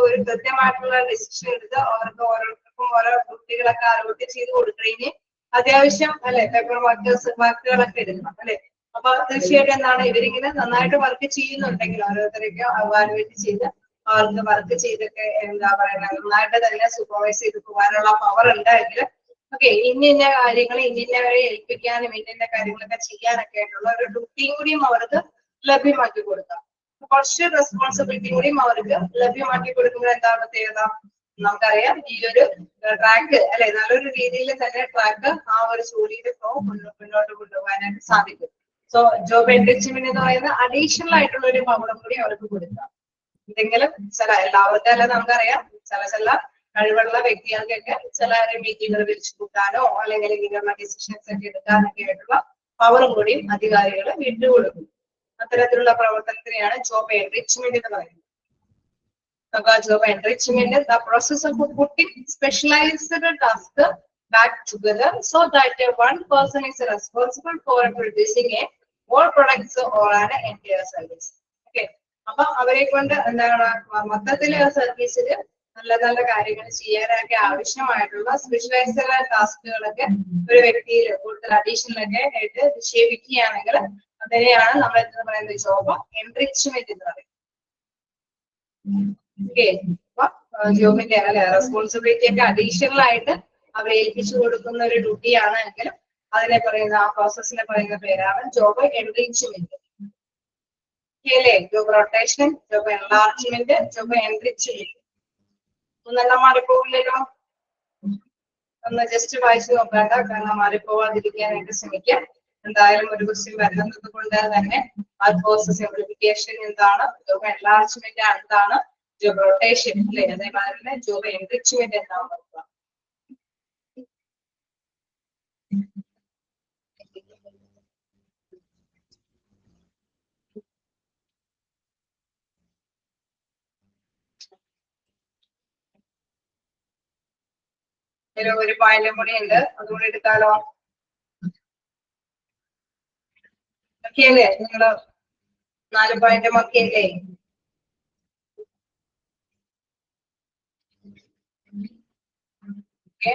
ഒരു കൃത്യമായിട്ടുള്ള ഡിസിഷൻ എടുത്ത് അവർക്ക് ഓരോരുത്തർക്കും ഓരോ കുട്ടികളൊക്കെ അലോട്ട് ചെയ്ത് കൊടുക്കുകയും അത്യാവശ്യം അല്ലെ പേപ്പർ വർക്കുകളൊക്കെ എടുക്കണം അല്ലെ. അപ്പൊ തീർച്ചയായിട്ടും എന്താണ് ഇവരിങ്ങനെ നന്നായിട്ട് വർക്ക് ചെയ്യുന്നുണ്ടെങ്കിൽ ഓരോരുത്തരൊക്കെ അവാലുവേറ്റ് ചെയ്ത് അവർക്ക് വർക്ക് ചെയ്തൊക്കെ എന്താ പറയുക നന്നായിട്ട് തന്നെ സൂപ്പർവൈസ് ചെയ്ത് പോകാനുള്ള പവർ ഉണ്ടെങ്കിൽ ഓക്കെ ഇന്ന കാര്യങ്ങൾ ഇന്നവരെ ഏൽപ്പിക്കാനും ഇന്ന കാര്യങ്ങളൊക്കെ ചെയ്യാനൊക്കെ ആയിട്ടുള്ള ഒരു ഡ്യൂട്ടിയും കൂടിയും അവർക്ക് ലഭ്യമാക്കി കൊടുക്കാം. കുറച്ച് റെസ്പോൺസിബിലിറ്റി കൂടിയും അവർക്ക് ലഭ്യമാക്കി കൊടുക്കുന്നത് എന്താണ് പ്രത്യേകത? നമുക്കറിയാം ഈ ഒരു ട്രാക്ക് അല്ലെ നല്ലൊരു രീതിയിൽ തന്നെ ട്രാക്ക് ആ ഒരു ജോലിയുടെ ഫ്ലോ മുന്നോട്ട് കൊണ്ടുപോകാനായിട്ട് സാധിക്കും. സോ ജോബ് എൻറിച്ച്മെന്റ് എന്ന് പറയുന്നത് അഡീഷണൽ ആയിട്ടുള്ള ഒരു പവറും കൂടി അവർക്ക് കൊടുക്കാം. എന്തെങ്കിലും എല്ലാവർക്കും അല്ല നമുക്കറിയാം ചില കഴിവുള്ള വ്യക്തികൾക്കൊക്കെ ചില മീറ്റിങ്ങുകൾ വിളിച്ചു കൂട്ടാനോ അല്ലെങ്കിൽ ഇങ്ങനെയുള്ള ഡിസിഷൻസ് ഒക്കെ എടുക്കാനൊക്കെ ആയിട്ടുള്ള പവറും കൂടിയും അധികാരികൾ വിട്ടുകൊടുക്കും. അത്തരത്തിലുള്ള പ്രവർത്തനത്തിനെയാണ് ജോബ് എൻറിച്ച്മെന്റ് എന്ന് പറയുന്നത്. Job enrichment, the process of putting specialized tasks back together so that one person is responsible for producing a whole products or an entire service. Okay. അപ്പൊ അവരെ കൊണ്ട് എന്താണ് മൊത്തത്തിൽ സർവീസിൽ നല്ല നല്ല കാര്യങ്ങൾ ചെയ്യാനൊക്കെ ആവശ്യമായിട്ടുള്ള സ്പെഷ്യലൈസ്ഡ് ടാസ്കുകളൊക്കെ ഒരു വ്യക്തിയിൽ കൂടുതൽ അഡീഷണൽ ഒക്കെ ആയിട്ട് നിക്ഷേപിക്കുകയാണെങ്കിൽ അതിനെയാണ് നമ്മൾ എന്താ പറയുന്നത് ജോബ് എൻറിച്ച്മെന്റ് എന്ന് പറയുന്നത്. ഓക്കെ, അപ്പൊ ജോബിന്റെ അല്ലെ റെസ്പോൺസിബിലിറ്റി ഒക്കെ അഡീഷണൽ ആയിട്ട് അവരെ ഏൽപ്പിച്ചു കൊടുക്കുന്ന ഒരു ഡ്യൂട്ടിയാണ് എങ്കിലും അതിനെ പറയുന്ന ആ പ്രോസസ്സിനെ പറയുന്ന പേരാണ് ജോബ് എൻറിച്ച്മെന്റ്. അല്ലേ? Job rotation, job enlargement, job enrichment. ഒന്നെണ്ണം മാറിപ്പോകില്ലല്ലോ. ഒന്ന് ജസ്റ്റ് വായിച്ചു നോക്കേണ്ട, കാരണം മാറിപ്പോവാതിരിക്കാനായിട്ട് ശ്രമിക്കാം. എന്തായാലും ഒരു ക്വസ്റ്റ്യൻ വരുന്നത് കൊണ്ട് തന്നെ ആ പ്രോസസ് സിംപ്ലിഫിക്കേഷൻ എന്താണ്, ജോബ് എൻലാർജ്മെന്റ് എന്താണ്, ജോബ് റൊട്ടേഷൻ അല്ലെ, അതേമാതിരി തന്നെ ജോബ് എൻറിച്ച്മെന്റ് എന്താണ് നോക്കുക. ഒരു പോയിന്റും കൂടി ഉണ്ട്, അതുകൂടി എടുക്കാലോ. ഓക്കെ അല്ലേ? നിങ്ങള് 4 പോയിന്റും ഒക്കെ അല്ലേ? ഓക്കെ,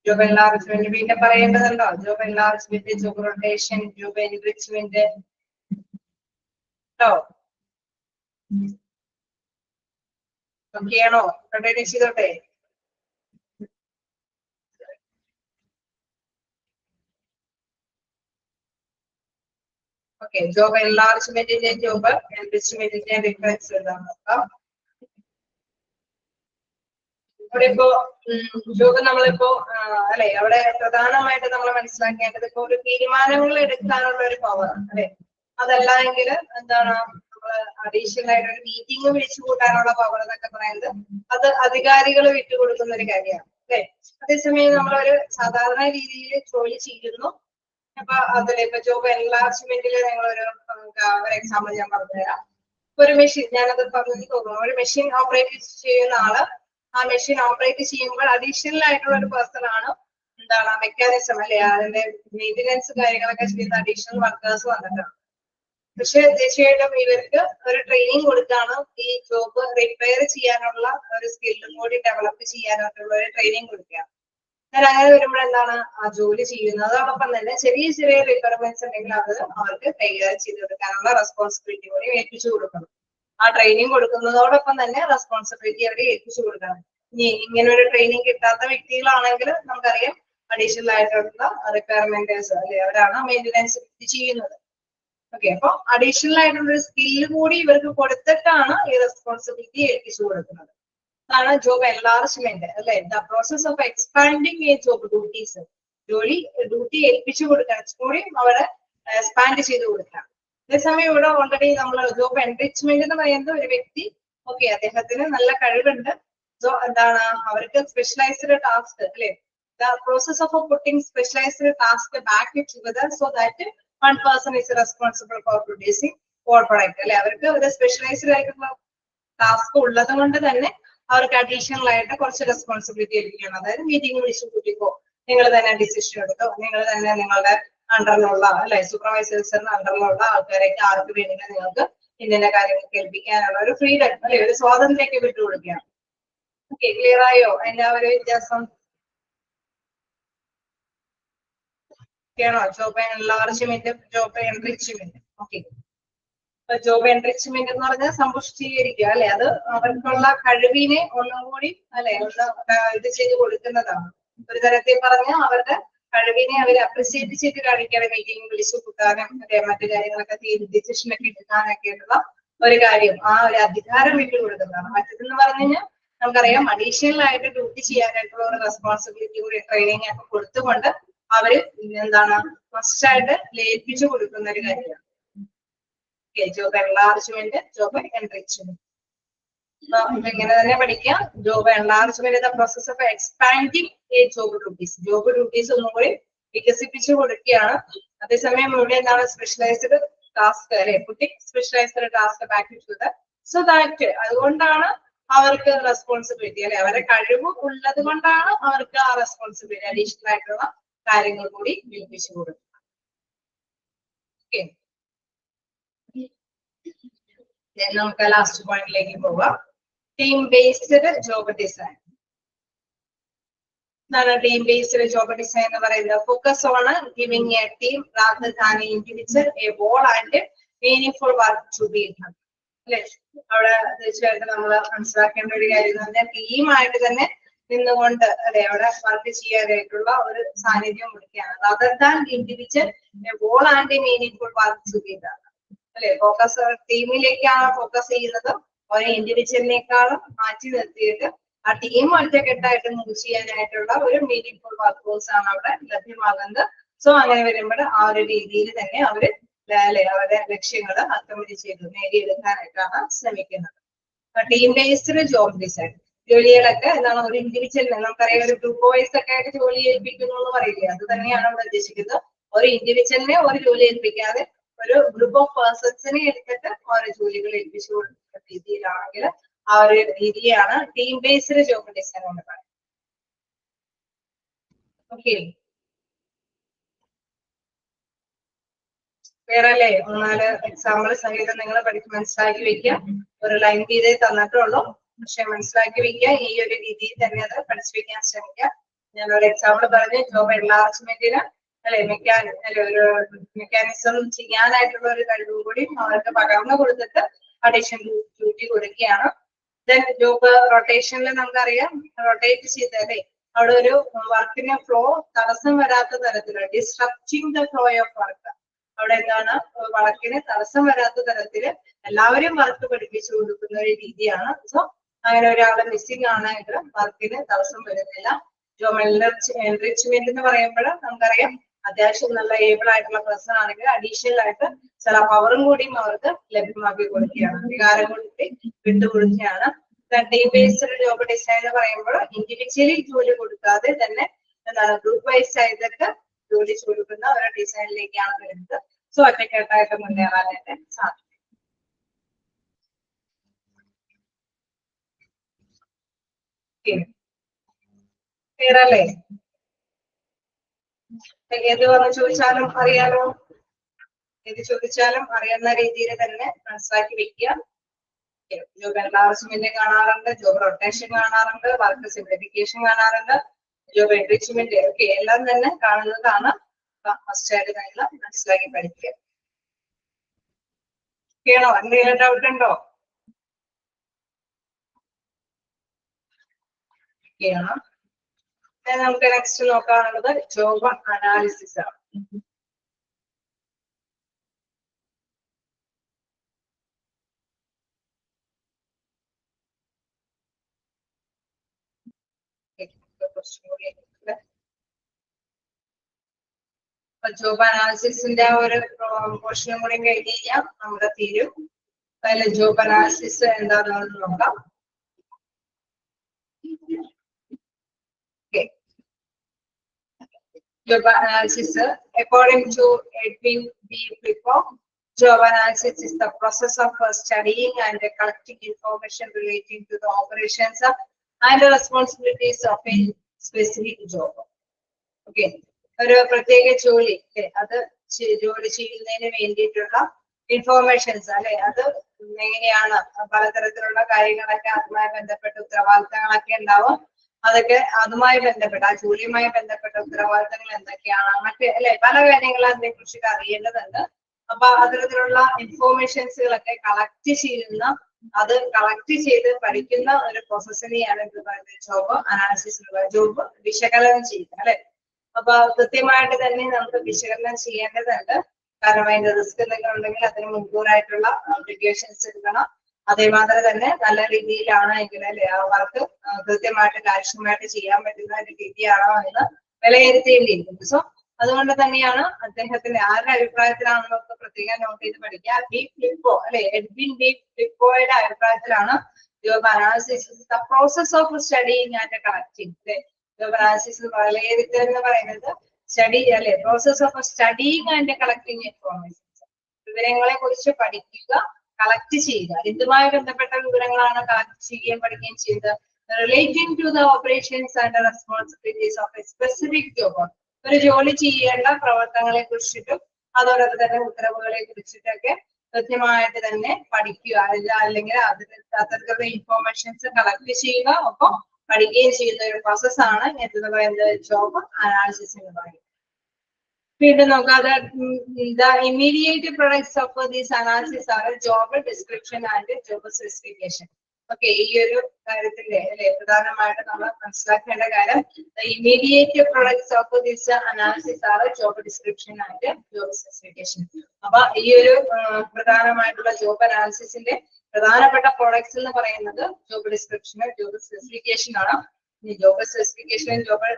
ജോബ് എൻലാർജ്മെന്റ് വീണ്ടും പറയേണ്ടതുണ്ടോ? Job enlargement, job rotation, job enrichment ട്ടോ. ഓക്കെയാണോ? കണ്ടിന്യൂ ചെയ്തോട്ടെ. ഓക്കെ, ജോബ് എൻലാർജ്മെന്റിന്റെ ജോബ് എൻറിച്ച്മെന്റിന്റെ ഡിഫറൻസ് എന്താണെന്ന് നോക്കാം. ഇവിടെ ഇപ്പോ ജോബ് നമ്മളിപ്പോ അല്ലെ, അവിടെ പ്രധാനമായിട്ട് നമ്മൾ മനസ്സിലാക്കേണ്ടത് ഇപ്പൊ ഒരു തീരുമാനങ്ങൾ എടുക്കാനുള്ള ഒരു പവർ അല്ലെ, അതല്ല എങ്കിൽ എന്താണ് നമ്മള് അഡീഷണൽ ആയിട്ട് ഒരു മീറ്റിംഗ് വിളിച്ചു കൂട്ടാനുള്ള പവർ എന്നൊക്കെ പറയുന്നത് അത് അധികാരികൾ വിട്ടുകൊടുക്കുന്ന ഒരു കാര്യമാണ് അല്ലെ. അതേസമയം നമ്മളൊരു സാധാരണ രീതിയിൽ ജോലി ചെയ്യുന്നു. അപ്പൊ അതിൽ ഇപ്പൊ ജോബ് എൻലാർജ്മെന്റിൽ നിങ്ങളൊരു എക്സാമ്പിൾ ഞാൻ പറഞ്ഞുതരാം. ഒരു മെഷീൻ, ഞാനത് പറഞ്ഞു തോന്നുന്നു, ഒരു മെഷീൻ ഓപ്പറേറ്റ് ചെയ്യുന്ന ആള് ആ മെഷീൻ ഓപ്പറേറ്റ് ചെയ്യുമ്പോൾ അഡീഷണൽ ആയിട്ടുള്ള ഒരു പേഴ്സൺ ആണ് എന്താണ് മെക്കാനിസം അല്ലെ, അതിന്റെ മെയിന്റനൻസ് കാര്യങ്ങളൊക്കെ ചെയ്യുന്ന അഡീഷണൽ വർക്കേഴ്സ് വന്നിട്ടാണ്. പക്ഷെ തീർച്ചയായിട്ടും ഇവർക്ക് ഒരു ട്രെയിനിങ് കൊടുത്താണ് ഈ ജോബ് റിപ്പയർ ചെയ്യാനുള്ള ഒരു സ്കില്ലും കൂടി ഡെവലപ്പ് ചെയ്യാനായിട്ടുള്ള ഒരു ട്രെയിനിങ് കൊടുക്കുകയാണ്. ഞാൻ അങ്ങനെ വരുമ്പോൾ എന്താണ് ആ ജോലി ചെയ്യുന്നത്, അതോടൊപ്പം തന്നെ ചെറിയ ചെറിയ റിക്വയർമെന്റ്സ് ഉണ്ടെങ്കിൽ അത് അവർക്ക് കൈകാര്യം ചെയ്ത് കൊടുക്കാനുള്ള റെസ്പോൺസിബിലിറ്റി കൂടി ഏൽപ്പിച്ചു കൊടുക്കണം. ആ ട്രെയിനിങ് കൊടുക്കുന്നതോടൊപ്പം തന്നെ റെസ്പോൺസിബിലിറ്റി അവരെ ഏൽപ്പിച്ചു കൊടുക്കണം. ഇനി ഇങ്ങനെ ഒരു ട്രെയിനിങ് കിട്ടാത്ത വ്യക്തികളാണെങ്കിൽ നമുക്കറിയാം അഡീഷണൽ ആയിട്ടുള്ള റിക്വയർമെന്റേഴ്സ് അല്ലെ, അവരാണ് മെയിന്റനൻസ് ചെയ്യുന്നത്. ഓക്കെ, അപ്പൊ അഡീഷണൽ ആയിട്ടുള്ള ഒരു സ്കില്ല് കൂടി ഇവർക്ക് കൊടുത്തിട്ടാണ് ഈ റെസ്പോൺസിബിലിറ്റി ഏൽപ്പിച്ചു കൊടുക്കുന്നത്. അതാണ് ജോബ് എൻലാർജ്മെന്റ് അല്ലെ, the process of expanding a job duties. Duty ഏൽപ്പിച്ചു കൊടുക്കാൻ കൂടി അവിടെ എക്സ്പാൻഡ് ചെയ്ത് കൊടുക്കാം. അതേസമയം ഇവിടെ ഓൾറെഡി നമ്മൾ ജോബ് എൻറിച്ച്മെന്റ് എന്ന് പറയുന്നത് ഒരു വ്യക്തി ഓക്കെ അദ്ദേഹത്തിന് നല്ല കഴിവുണ്ട്, സോ എന്താണ് അവർക്ക് സ്പെഷ്യലൈസ്ഡ് ടാസ്ക് അല്ലെ, the process of putting specialised task back together so that one person is responsible for producing for product അല്ലെ. അവർക്ക് ഒരു സ്പെഷ്യലൈസ്ഡ് ആയിട്ടുള്ള ടാസ്ക് ഉള്ളത് കൊണ്ട് തന്നെ അവർക്ക് അഡീഷണൽ ആയിട്ട് കുറച്ച് റെസ്പോൺസിബിലിറ്റി ഏൽപ്പിക്കണം. അതായത് മീറ്റിംഗ് വിളിച്ചു കൂട്ടിക്കോ, നിങ്ങൾ തന്നെ ഡിസിഷൻ എടുത്തോ, നിങ്ങൾ തന്നെ നിങ്ങളുടെ അണ്ടറിലുള്ള അല്ലെ സൂപ്പർവൈസേഴ്സിന്റെ അണ്ടറിലുള്ള ആൾക്കാരൊക്കെ ആർക്ക് വേണമെങ്കിൽ നിങ്ങൾക്ക് ഇതിന്റെ കാര്യങ്ങൾ കേൾപ്പിക്കാനുള്ള ഒരു ഫ്രീഡം അല്ലെ, ഒരു സ്വാതന്ത്ര്യമൊക്കെ വിട്ടുകൊടുക്കുകയാണ്. ഓക്കെ, ക്ലിയർ ആയോ അതിന്റെ ആ ഒരു വ്യത്യാസം? Job enlargement, job enrichment. Okay, job enrichment എന്ന് പറഞ്ഞാൽ സമ്പുഷ്ടീകരിക്കുക അല്ലെ, അത് അവർക്കുള്ള കഴിവിനെ ഒന്നുകൂടി അല്ലെ ഒന്ന് ഇത് ചെയ്ത് കൊടുക്കുന്നതാണ്. ഒരു തരത്തിൽ പറഞ്ഞാൽ അവരുടെ കഴിവിനെ അവർ അപ്രിസിയേറ്റ് ചെയ്ത് കാണിക്കണം. മീറ്റിംഗ് വിളിച്ചു കൂട്ടാനും അല്ലെ മറ്റു കാര്യങ്ങളൊക്കെ ഡിസിഷൻ ഒക്കെ എടുക്കാനൊക്കെ ഉള്ള ഒരു കാര്യം, ആ ഒരു അധികാരം വിട്ടു കൊടുക്കുന്നതാണ്. മറ്റേതെന്ന് പറഞ്ഞു കഴിഞ്ഞാൽ നമുക്കറിയാം അഡീഷണൽ ആയിട്ട് ഡ്യൂട്ടി ചെയ്യാനായിട്ടുള്ള ഒരു റെസ്പോൺസിബിലിറ്റി കൂടി ട്രെയിനിങ് ഒക്കെ കൊടുത്തുകൊണ്ട് അവര് എന്താണ് മസ്റ്റായിട്ട് ഏൽപ്പിച്ചു കൊടുക്കുന്ന ഒരു കാര്യമാണ്. Job enlargement, job enrichment. ഇങ്ങനെ തന്നെ പഠിക്കാം. Job enlargement the process of expanding a job duties. Job duties ഒന്നും കൂടി വികസിപ്പിച്ചു കൊടുക്കുകയാണ്. അതേസമയം ഇവിടെ എന്താണ് സ്പെഷ്യലൈസ്ഡ് ടാസ്ക് അല്ലെ, putting specialised task back to the so that അതുകൊണ്ടാണ് അവർക്ക് റെസ്പോൺസിബിലിറ്റി അല്ലെ, അവരുടെ കഴിവ് ഉള്ളത് കൊണ്ടാണ് അവർക്ക് ആ റെസ്പോൺസിബിലിറ്റി അഡീഷണൽ ആയിട്ടുള്ള കാര്യങ്ങൾ കൂടി ഏൽപ്പിച്ചു കൊടുക്കുക. ഓക്കെ, നമുക്ക് ലാസ്റ്റ് പോയിന്റിലേക്ക് പോവാം. Team based job design. എന്താണ് ടീം ബേസ്ഡ് ജോബ് ഡിസൈൻ എന്ന് പറയുന്നത്? Focus on giving a team rather than individual a goal and meaningful work to be done. അല്ലെ, അവിടെ തീർച്ചയായിട്ടും നമ്മൾ മനസ്സിലാക്കേണ്ട ഒരു കാര്യം എന്ന് പറഞ്ഞാൽ ടീമായിട്ട് തന്നെ നിന്നുകൊണ്ട് അല്ലെ അവിടെ വർക്ക് ചെയ്യാനായിട്ടുള്ള ഒരു സാന്നിധ്യം കൊടുക്കുകയാണ്. Rather than individual a goal and meaningful work to be done. അല്ലെ, ഫോക്കസ് ടീമിലേക്കാണ് ഫോക്കസ് ചെയ്യുന്നത്, ഒരു ഇൻഡിവിജ്വലിനേക്കാളും മാറ്റി നിർത്തിയിട്ട് ആ ടീം ഒറ്റക്കെട്ടായിട്ട് മൂവ് ചെയ്യാനായിട്ടുള്ള ഒരു മീനിങ്ഫുൾ വർക്ക്സ് ആണ് അവിടെ ലഭ്യമാകുന്നത്. സോ അങ്ങനെ വരുമ്പോൾ ആ ഒരു രീതിയിൽ തന്നെ അവര് അവരുടെ ലക്ഷ്യങ്ങൾ അക്കംപ്ലീറ്റ് ചെയ്ത് നേടിയെടുക്കാനായിട്ടാണ് ശ്രമിക്കുന്നത്. ടീം ബേസ്ഡ് ജോബ് ഡിസൈൻ ജോലികളൊക്കെ എന്താണ് ഒരു ഇൻഡിവിജ്വലിനെ നമുക്കറിയാം ഒരു ഗ്രൂപ്പ് വൈസ് ഒക്കെ ആയിട്ട് ജോലി ഏൽപ്പിക്കുന്നു എന്ന് പറയില്ലേ, അത് തന്നെയാണ് ഇവിടെ ഉദ്ദേശിക്കുന്നത്. ഒരു ഇൻഡിവിജ്വലിനെ ഒരു ജോലി ഏൽപ്പിക്കാതെ ഒരു ഗ്രൂപ്പ് ഓഫ് പേഴ്സൺസിനെ എടുത്തിട്ട് ഓരോ ജോലികൾ ഏൽപ്പിച്ചു കൊടുക്കുന്ന രീതിയിലാണെങ്കിൽ ആ ഒരു രീതിയാണ് ടീം ബേസ്ഡ് ജോബ് ഡിസൈൻ എന്ന് പറയുന്നത്. ഓക്കെ, വേറെ അല്ലേ 3-4 എക്സാമ്പിൾ സഹിതം നിങ്ങൾ മനസ്സിലാക്കി വെക്കുക. ഒരു ലൈൻ ചെയ്തേ തന്നിട്ടുള്ളൂ, പക്ഷെ മനസ്സിലാക്കി വെക്കുക. ഈ ഒരു രീതിയിൽ തന്നെ അത് പഠിച്ചു വെക്കാൻ ശ്രമിക്കുക. ഞാൻ ഒരു എക്സാമ്പിൾ പറഞ്ഞു, ജോബ് എൻലാർജ്മെന്റിന് അല്ലെ ഒരു മെക്കാനിസം ചെയ്യാനായിട്ടുള്ള ഒരു കഴിവും കൂടി അവർക്ക് പകർന്നു കൊടുത്തിട്ട് അഡീഷൻ ഡ്യൂട്ടി കൊടുക്കുകയാണ്. ദെൻ ജോബ് റൊട്ടേഷനിൽ നമുക്കറിയാം റൊട്ടേറ്റ് ചെയ്താലേ അവിടെ ഒരു വർക്കിന് ഫ്ലോ തടസ്സം വരാത്ത തരത്തിൽ disrupting the flow of work, അവിടെ എന്താണ് വർക്കിന് തടസ്സം വരാത്ത തരത്തില് എല്ലാവരും വർക്ക് പഠിപ്പിച്ചു കൊടുക്കുന്ന ഒരു രീതിയാണ്. സോ അങ്ങനെ ഒരാളെ മിസ്സിംഗ് ആണെങ്കിൽ വർക്കിന് തടസ്സം വരുന്നില്ല. ജോബ് എൻറിച്ച്മെന്റ് എന്ന് പറയുമ്പോൾ നമുക്കറിയാം അത്യാവശ്യം നല്ല ഏബിൾ ആയിട്ടുള്ള പേഴ്സൺ ആണെങ്കിൽ അഡീഷണൽ ആയിട്ട് ചില പവറും കൂടിയും അവർക്ക് ലഭ്യമാക്കി കൊടുക്കുകയാണ്, അധികാരം കൂടി വിട്ടുകൊടുക്കുകയാണ്. ടീം ബേസ്ഡ് ജോബ് ഡിസൈൻ എന്ന് പറയുമ്പോൾ ഇൻഡിവിജ്വലി ജോലി കൊടുക്കാതെ തന്നെ എന്താണ് ഗ്രൂപ്പ് വൈസ് ആയിട്ട് ജോലി കൊടുക്കുന്ന ഒരു ഡിസൈനിലേക്കാണ് വരുന്നത്. സോ ഒറ്റക്കെട്ടായിട്ട് മുന്നേറാനായിട്ട് സാധിക്കും. ക്ലിയർ അല്ലേ? ഏത് വന്ന് ചോദിച്ചാലും അറിയാലോ, ഏത് ചോദിച്ചാലും അറിയുന്ന രീതിയിൽ തന്നെ മനസ്സിലാക്കി വെക്കുക. ജോബ് എൻലാർജ്മെന്റ് കാണാറുണ്ട്, ജോബ് റൊട്ടേഷൻ കാണാറുണ്ട്, വർക്ക് സിംപ്ലിഫിക്കേഷൻ കാണാറുണ്ട്, ജോബ് എൻറിച്ച്മെന്റ് ഒക്കെ എല്ലാം തന്നെ കാണുന്നതാണ്. ഫസ്റ്റ് ആയിട്ട് നിങ്ങൾ മനസ്സിലാക്കി പഠിക്കുക. കേണോ? എന്തെങ്കിലും ഡൗട്ട് ഉണ്ടോ? കേണം. നമുക്ക് നെക്സ്റ്റ് നോക്കാനുള്ളത് ജോബ് അനാലിസിസ് ആണ്. ജോബ് അനാലിസിന്റെ ഒരു പോർഷനും കൂടി കഴിഞ്ഞ് കഴിഞ്ഞാൽ നമ്മുടെ തീരും. അതിൽ ജോബ് അനാലിസിസ് എന്താണെന്ന് നോക്കാം. Job analysis, according to Edwin B. Flippo, job analysis is the process of studying and collecting information relating to the operations and the responsibilities of a specific job. Okay, ഒരു പ്രത്യേക ജോലി അത് ജോലി ചെയ്യുന്നതിന് വേണ്ടിയിട്ടുള്ള ഇൻഫോർമേഷൻസ് അല്ലെ, അത് എങ്ങനെയാണ് പലതരത്തിലുള്ള കാര്യങ്ങളൊക്കെ അതുമായി ബന്ധപ്പെട്ട ഉത്തരവാദിത്തങ്ങളൊക്കെ ഉണ്ടാവും. അതൊക്കെ അതുമായി ബന്ധപ്പെട്ട ആ ജോലിയുമായി ബന്ധപ്പെട്ട ഉത്തരവാദിത്തങ്ങൾ എന്തൊക്കെയാണ്, മറ്റ് അല്ലെ പല കാര്യങ്ങളും അതിനെ കുറിച്ചൊക്കെ അറിയേണ്ടതുണ്ട്. അപ്പൊ അത്തരത്തിലുള്ള ഇൻഫോർമേഷൻസുകളൊക്കെ കളക്ട് ചെയ്യുന്ന, അത് കളക്ട് ചെയ്ത് പഠിക്കുന്ന ഒരു പ്രോസസ്സിനെയാണ് എന്ത് പറയുന്നത്? Job analysis. ജോബ് വിശകലനം ചെയ്യുക അല്ലെ. അപ്പൊ കൃത്യമായിട്ട് തന്നെ നമുക്ക് വിശകലനം ചെയ്യേണ്ടതുണ്ട്. കാരണം അതിന്റെ റിസ്ക് എന്തെങ്കിലും ഉണ്ടെങ്കിൽ അതിന് മുൻകൂറായിട്ടുള്ള പ്രിപ്പറേഷൻസ് എടുക്കണം. അതേമാതിരി തന്നെ നല്ല രീതിയിലാണ് എങ്കിൽ അല്ലെ ആ വർക്ക് കൃത്യമായിട്ട് കാര്യക്ഷമമായിട്ട് ചെയ്യാൻ പറ്റുന്ന ഒരു രീതിയാണോ എന്ന് വിലയിരുത്തേണ്ടിയിരിക്കുന്നു. സോ അതുകൊണ്ട് തന്നെയാണ് അദ്ദേഹത്തിന്റെ ആരുടെ അഭിപ്രായത്തിലാണെന്നൊക്കെ പ്രത്യേകം നോട്ട് ചെയ്ത് പഠിക്കുക. ബി ഫ്ലിപ്പോ അല്ലെ, എഡ്വിൻ ബി ഫ്ലിപ്പോയുടെ അഭിപ്രായത്തിലാണ് job analysis the process of studying and collecting. Job analysis വിലയിരുത്തൽ എന്ന് പറയുന്നത് സ്റ്റഡി അല്ലെ, process of studying and collecting informations, വിവരങ്ങളെ കുറിച്ച് പഠിക്കുക, കളക്ട് ചെയ്യുക. ഇതുമായി ബന്ധപ്പെട്ട വിവരങ്ങളാണ് കളക്ട് ചെയ്യുകയും പഠിക്കുകയും ചെയ്തത്. Relating to the operations and responsibilities of a specific job, ഒരു ജോലി ചെയ്യേണ്ട പ്രവർത്തനങ്ങളെ കുറിച്ചിട്ടും അതോടൊപ്പം തന്നെ ഉത്തരവുകളെ കുറിച്ചിട്ടൊക്കെ കൃത്യമായിട്ട് തന്നെ പഠിക്കുക, അല്ലെങ്കിൽ അത്തരത്തിലുള്ള ഇൻഫോർമേഷൻസ് കളക്ട് ചെയ്യുക, ഒപ്പം പഠിക്കുകയും ചെയ്യുന്ന ഒരു പ്രോസസ്സാണ് എന്തെന്ന് പറയുന്നത്, ജോബ് അനാലിസിസ് എന്ന് പറയുന്നത്. വീണ്ടും നോക്കാം, the immediate products of this analysis are job description and job specification. Okay, ഈ ഒരു കാര്യത്തിന്റെ അല്ലെ പ്രധാനമായിട്ട് നമ്മൾ മനസ്സിലാക്കേണ്ട കാര്യം, immediate products of this analysis ആണ് job description and job specification. അപ്പൊ ഈ ഒരു പ്രധാനമായിട്ടുള്ള ജോബ് അനാലിസിസിന്റെ പ്രധാനപ്പെട്ട പ്രോഡക്ട്സ് എന്ന് പറയുന്നത് ജോബ് ഡിസ്ക്രിപ്ഷനും ജോബ് സ്പെസിഫിക്കേഷൻ ആണ്. ഈ ജോബ് സ്പെസിഫിക്കേഷനും ജോബ്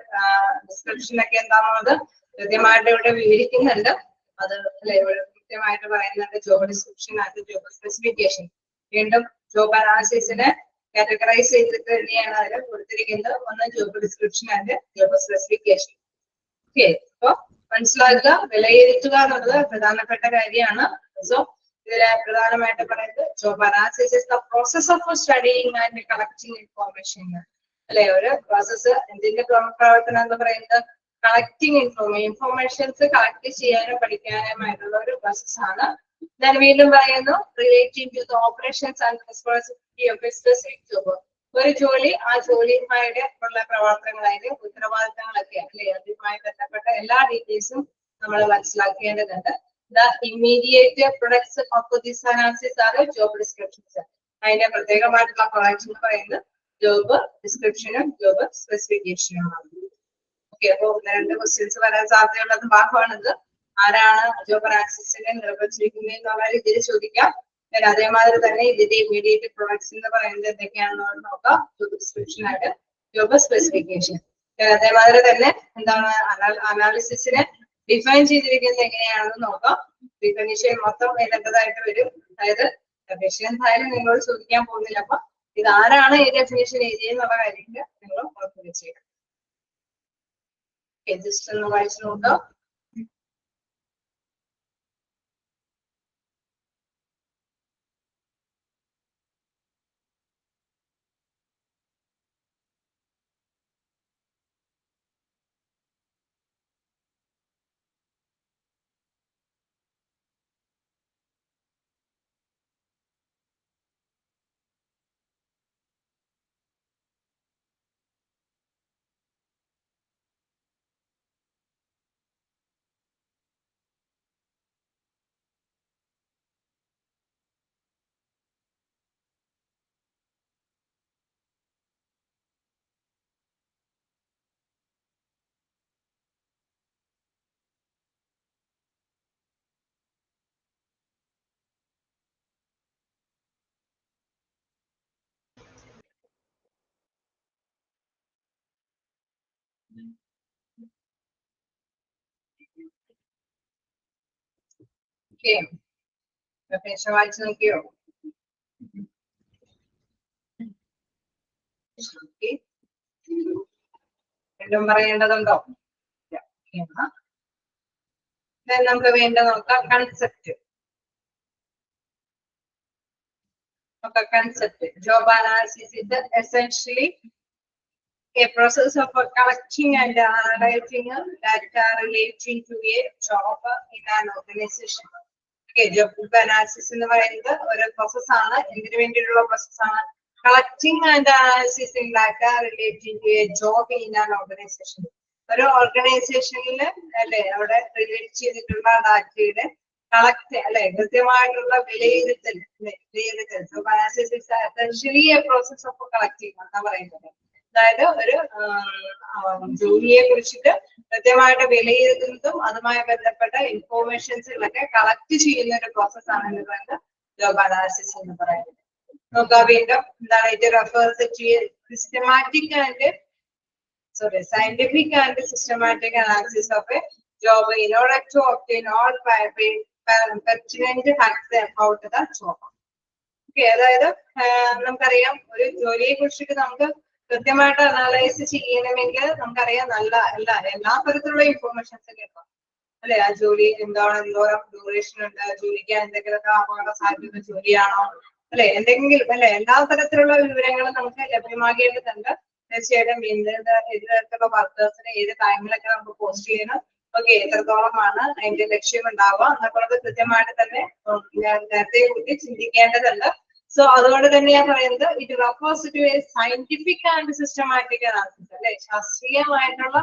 ഡിസ്ക്രിപ്ഷനൊക്കെ എന്താണെന്നത് കൃത്യമായിട്ട് ഇവിടെ വിവരിക്കുന്നുണ്ട്. അത് അല്ലെ ഇവിടെ കൃത്യമായിട്ട് പറയുന്നുണ്ട്, job description and job specification. വീണ്ടും ജോബ് അനാലിസിസിന് കാറ്റഗറൈസ് ചെയ്തിട്ട് തന്നെയാണ് അതിൽ കൊടുത്തിരിക്കുന്നത്. ഒന്ന് job description and job specification. Okay, അപ്പൊ മനസ്സിലാക്കുക, വിലയിരുത്തുക എന്നുള്ളത് പ്രധാനപ്പെട്ട കാര്യമാണ്. സോ ഇതിലെ പ്രധാനമായിട്ട് പറയുന്നത് job analysis is the process of studying and collecting information. അല്ലെ, ഒരു പ്രോസസ് എന്തിന്റെ പ്രവർത്തനം എന്ന് പറയുന്നത് കളക്ടിങ് ഇൻഫോർമേഷൻസ് കളക്ട് ചെയ്യാനും പഠിക്കാനുമായിട്ടുള്ള ഒരു പ്രോസസ്സാണ്. ഞാൻ വീണ്ടും പറയുന്നു, relating to the operations and responsibility of a specific job. ഒരു ജോലി, ആ ജോലിയുമായിട്ട് ഉള്ള പ്രവർത്തനങ്ങൾ, അതിന്റെ ഉത്തരവാദിത്തങ്ങളൊക്കെ അല്ലെ, അതുമായി ബന്ധപ്പെട്ട എല്ലാ ഡീറ്റെയിൽസും നമ്മൾ മനസ്സിലാക്കേണ്ടതുണ്ട്. The immediate products of this analysis ആണ് ജോബ് ഡിസ്ക്രിപ്ഷൻസ്. അതിന്റെ പ്രത്യേകമായിട്ടുള്ള പ്രൊഡക്ട്സ് എന്ന് പറയുന്നത് ജോബ് ഡിസ്ക്രിപ്ഷനും ജോബ് സ്പെസിഫിക്കേഷനുമാണ്. ഓക്കെ, അപ്പൊ രണ്ട് ക്വസ്റ്റ്യൻസ് വരാൻ സാധ്യതയുള്ളത് ഭാഗമാണിത്. ആരാണ് ജോബ് അനാലിസിസിനെ നിർവചിച്ചിരിക്കുന്നത് എന്നുള്ള രീതിയിൽ ചോദിക്കാം. അതേമാതിരി തന്നെ ഇതിന്റെ ഇമ്മീഡിയറ്റ് പ്രൊഡക്ട്സ് എന്ന് പറയുന്നത് എന്തൊക്കെയാണെന്ന് നോക്കാം. ജോബ് ഡിസ്ക്രിപ്ഷൻ ആയിട്ട് ജോബ് സ്പെസിഫിക്കേഷൻ. അതേമാതിരി തന്നെ എന്താണ് അനാലിസിസിനെ ഡിഫൈൻ ചെയ്തിരിക്കുന്നത് എങ്ങനെയാണെന്ന് നോക്കാം. ഡിഫൈനിഷൻ മൊത്തം എഴുതേണ്ടതായിട്ട് വരും. അതായത് ഡെഫിനിഷൻ എന്തായാലും നിങ്ങളോട് ചോദിക്കാൻ പോകുന്നില്ല. അപ്പൊ ഇത് ആരാണ് ഈ ഡെഫിനിഷൻ എഴുതിയെന്നുള്ള കാര്യത്തിൽ നിങ്ങൾ ഉറപ്പ് വെച്ചേക്കാം. ജസ്റ്റ് ഒന്ന് വായിച്ചു നോക്കാം. ഓക്കെ, ഡെഫിനിഷൻ വായിച്ചു നോക്കിയോ? വീണ്ടും പറയേണ്ടതുണ്ടോ? നമുക്ക് വേണ്ട നോക്കാം. Concept. Concept. Job analysis is essentially a process of collecting and analyzing data relating to a job in an organization. Okay, job analysis എന്ന് പറയുന്നത് ഒരു പ്രോസസ് ആണ്. എന്തിനു വേണ്ടിയിട്ടുള്ള പ്രോസസ് ആണ്? Collecting and analysing data relating to a job in an organisation. ഒരു ഓർഗനൈസേഷനിൽ അല്ലെ, അവിടെ റിലേറ്റ് ചെയ്തിട്ടുള്ള ഡാറ്റയുടെ കളക്ട് അല്ലെ, കൃത്യമായിട്ടുള്ള വിലയിരുത്തൽ. പ്രോസസ് ഓഫ് കളക്ടിങ് എന്നാ പറയുന്നത്. അതായത് ഒരു ജോലിയെ കുറിച്ചിട്ട് കൃത്യമായിട്ട് വിലയിരുത്തുന്നതും അതുമായി ബന്ധപ്പെട്ട ഇൻഫോർമേഷൻസുകളൊക്കെ കളക്ട് ചെയ്യുന്ന ഒരു പ്രോസസ് ആണ് എന്ന് പറയുന്നത് ജോബ് അനാലിസിസ് എന്ന് പറയുന്നത്. നോക്കാം വീണ്ടും എന്താണ്. It refers to systematic and scientific and systematic analysis of a job in order to obtain all pertinent facts about the job. Okay, അതായത് നമുക്കറിയാം, ഒരു ജോലിയെ കുറിച്ചിട്ട് നമുക്ക് കൃത്യമായിട്ട് അനലൈസ് ചെയ്യണമെങ്കിൽ നമുക്കറിയാം എല്ലാ തരത്തിലുള്ള ഇൻഫോർമേഷൻസ് കിട്ടും അല്ലെ. ആ ജോലി എന്താണ്, എന്തോരം ഡ്യൂറേഷൻ ഉണ്ട്, ജോലിക്ക് എന്തെങ്കിലുമൊക്കെ അപകട സാധ്യത ജോലിയാണോ അല്ലെ, എന്തെങ്കിലും അല്ലെ, എല്ലാ തരത്തിലുള്ള വിവരങ്ങളും നമുക്ക് ലഭ്യമാകേണ്ടതുണ്ട്. തീർച്ചയായിട്ടും ഏത് തരത്തിലുള്ള വർക്കേഴ്സിനെ ഏത് ടൈമിലൊക്കെ നമുക്ക് പോസ്റ്റ് ചെയ്യണം, ഓക്കെ, എത്രത്തോളമാണ് അതിന്റെ ലക്ഷ്യം ഉണ്ടാവുക എന്നൊക്കെ കൃത്യമായിട്ട് തന്നെ ഞാൻ നേരത്തെ കൂട്ടി ചിന്തിക്കേണ്ടതുണ്ട്. സോ അതുകൊണ്ട് തന്നെ ഞാൻ പറയുന്നത് it refers to a scientific and systematic analysis അല്ലെ, ശാസ്ത്രീയമായിട്ടുള്ള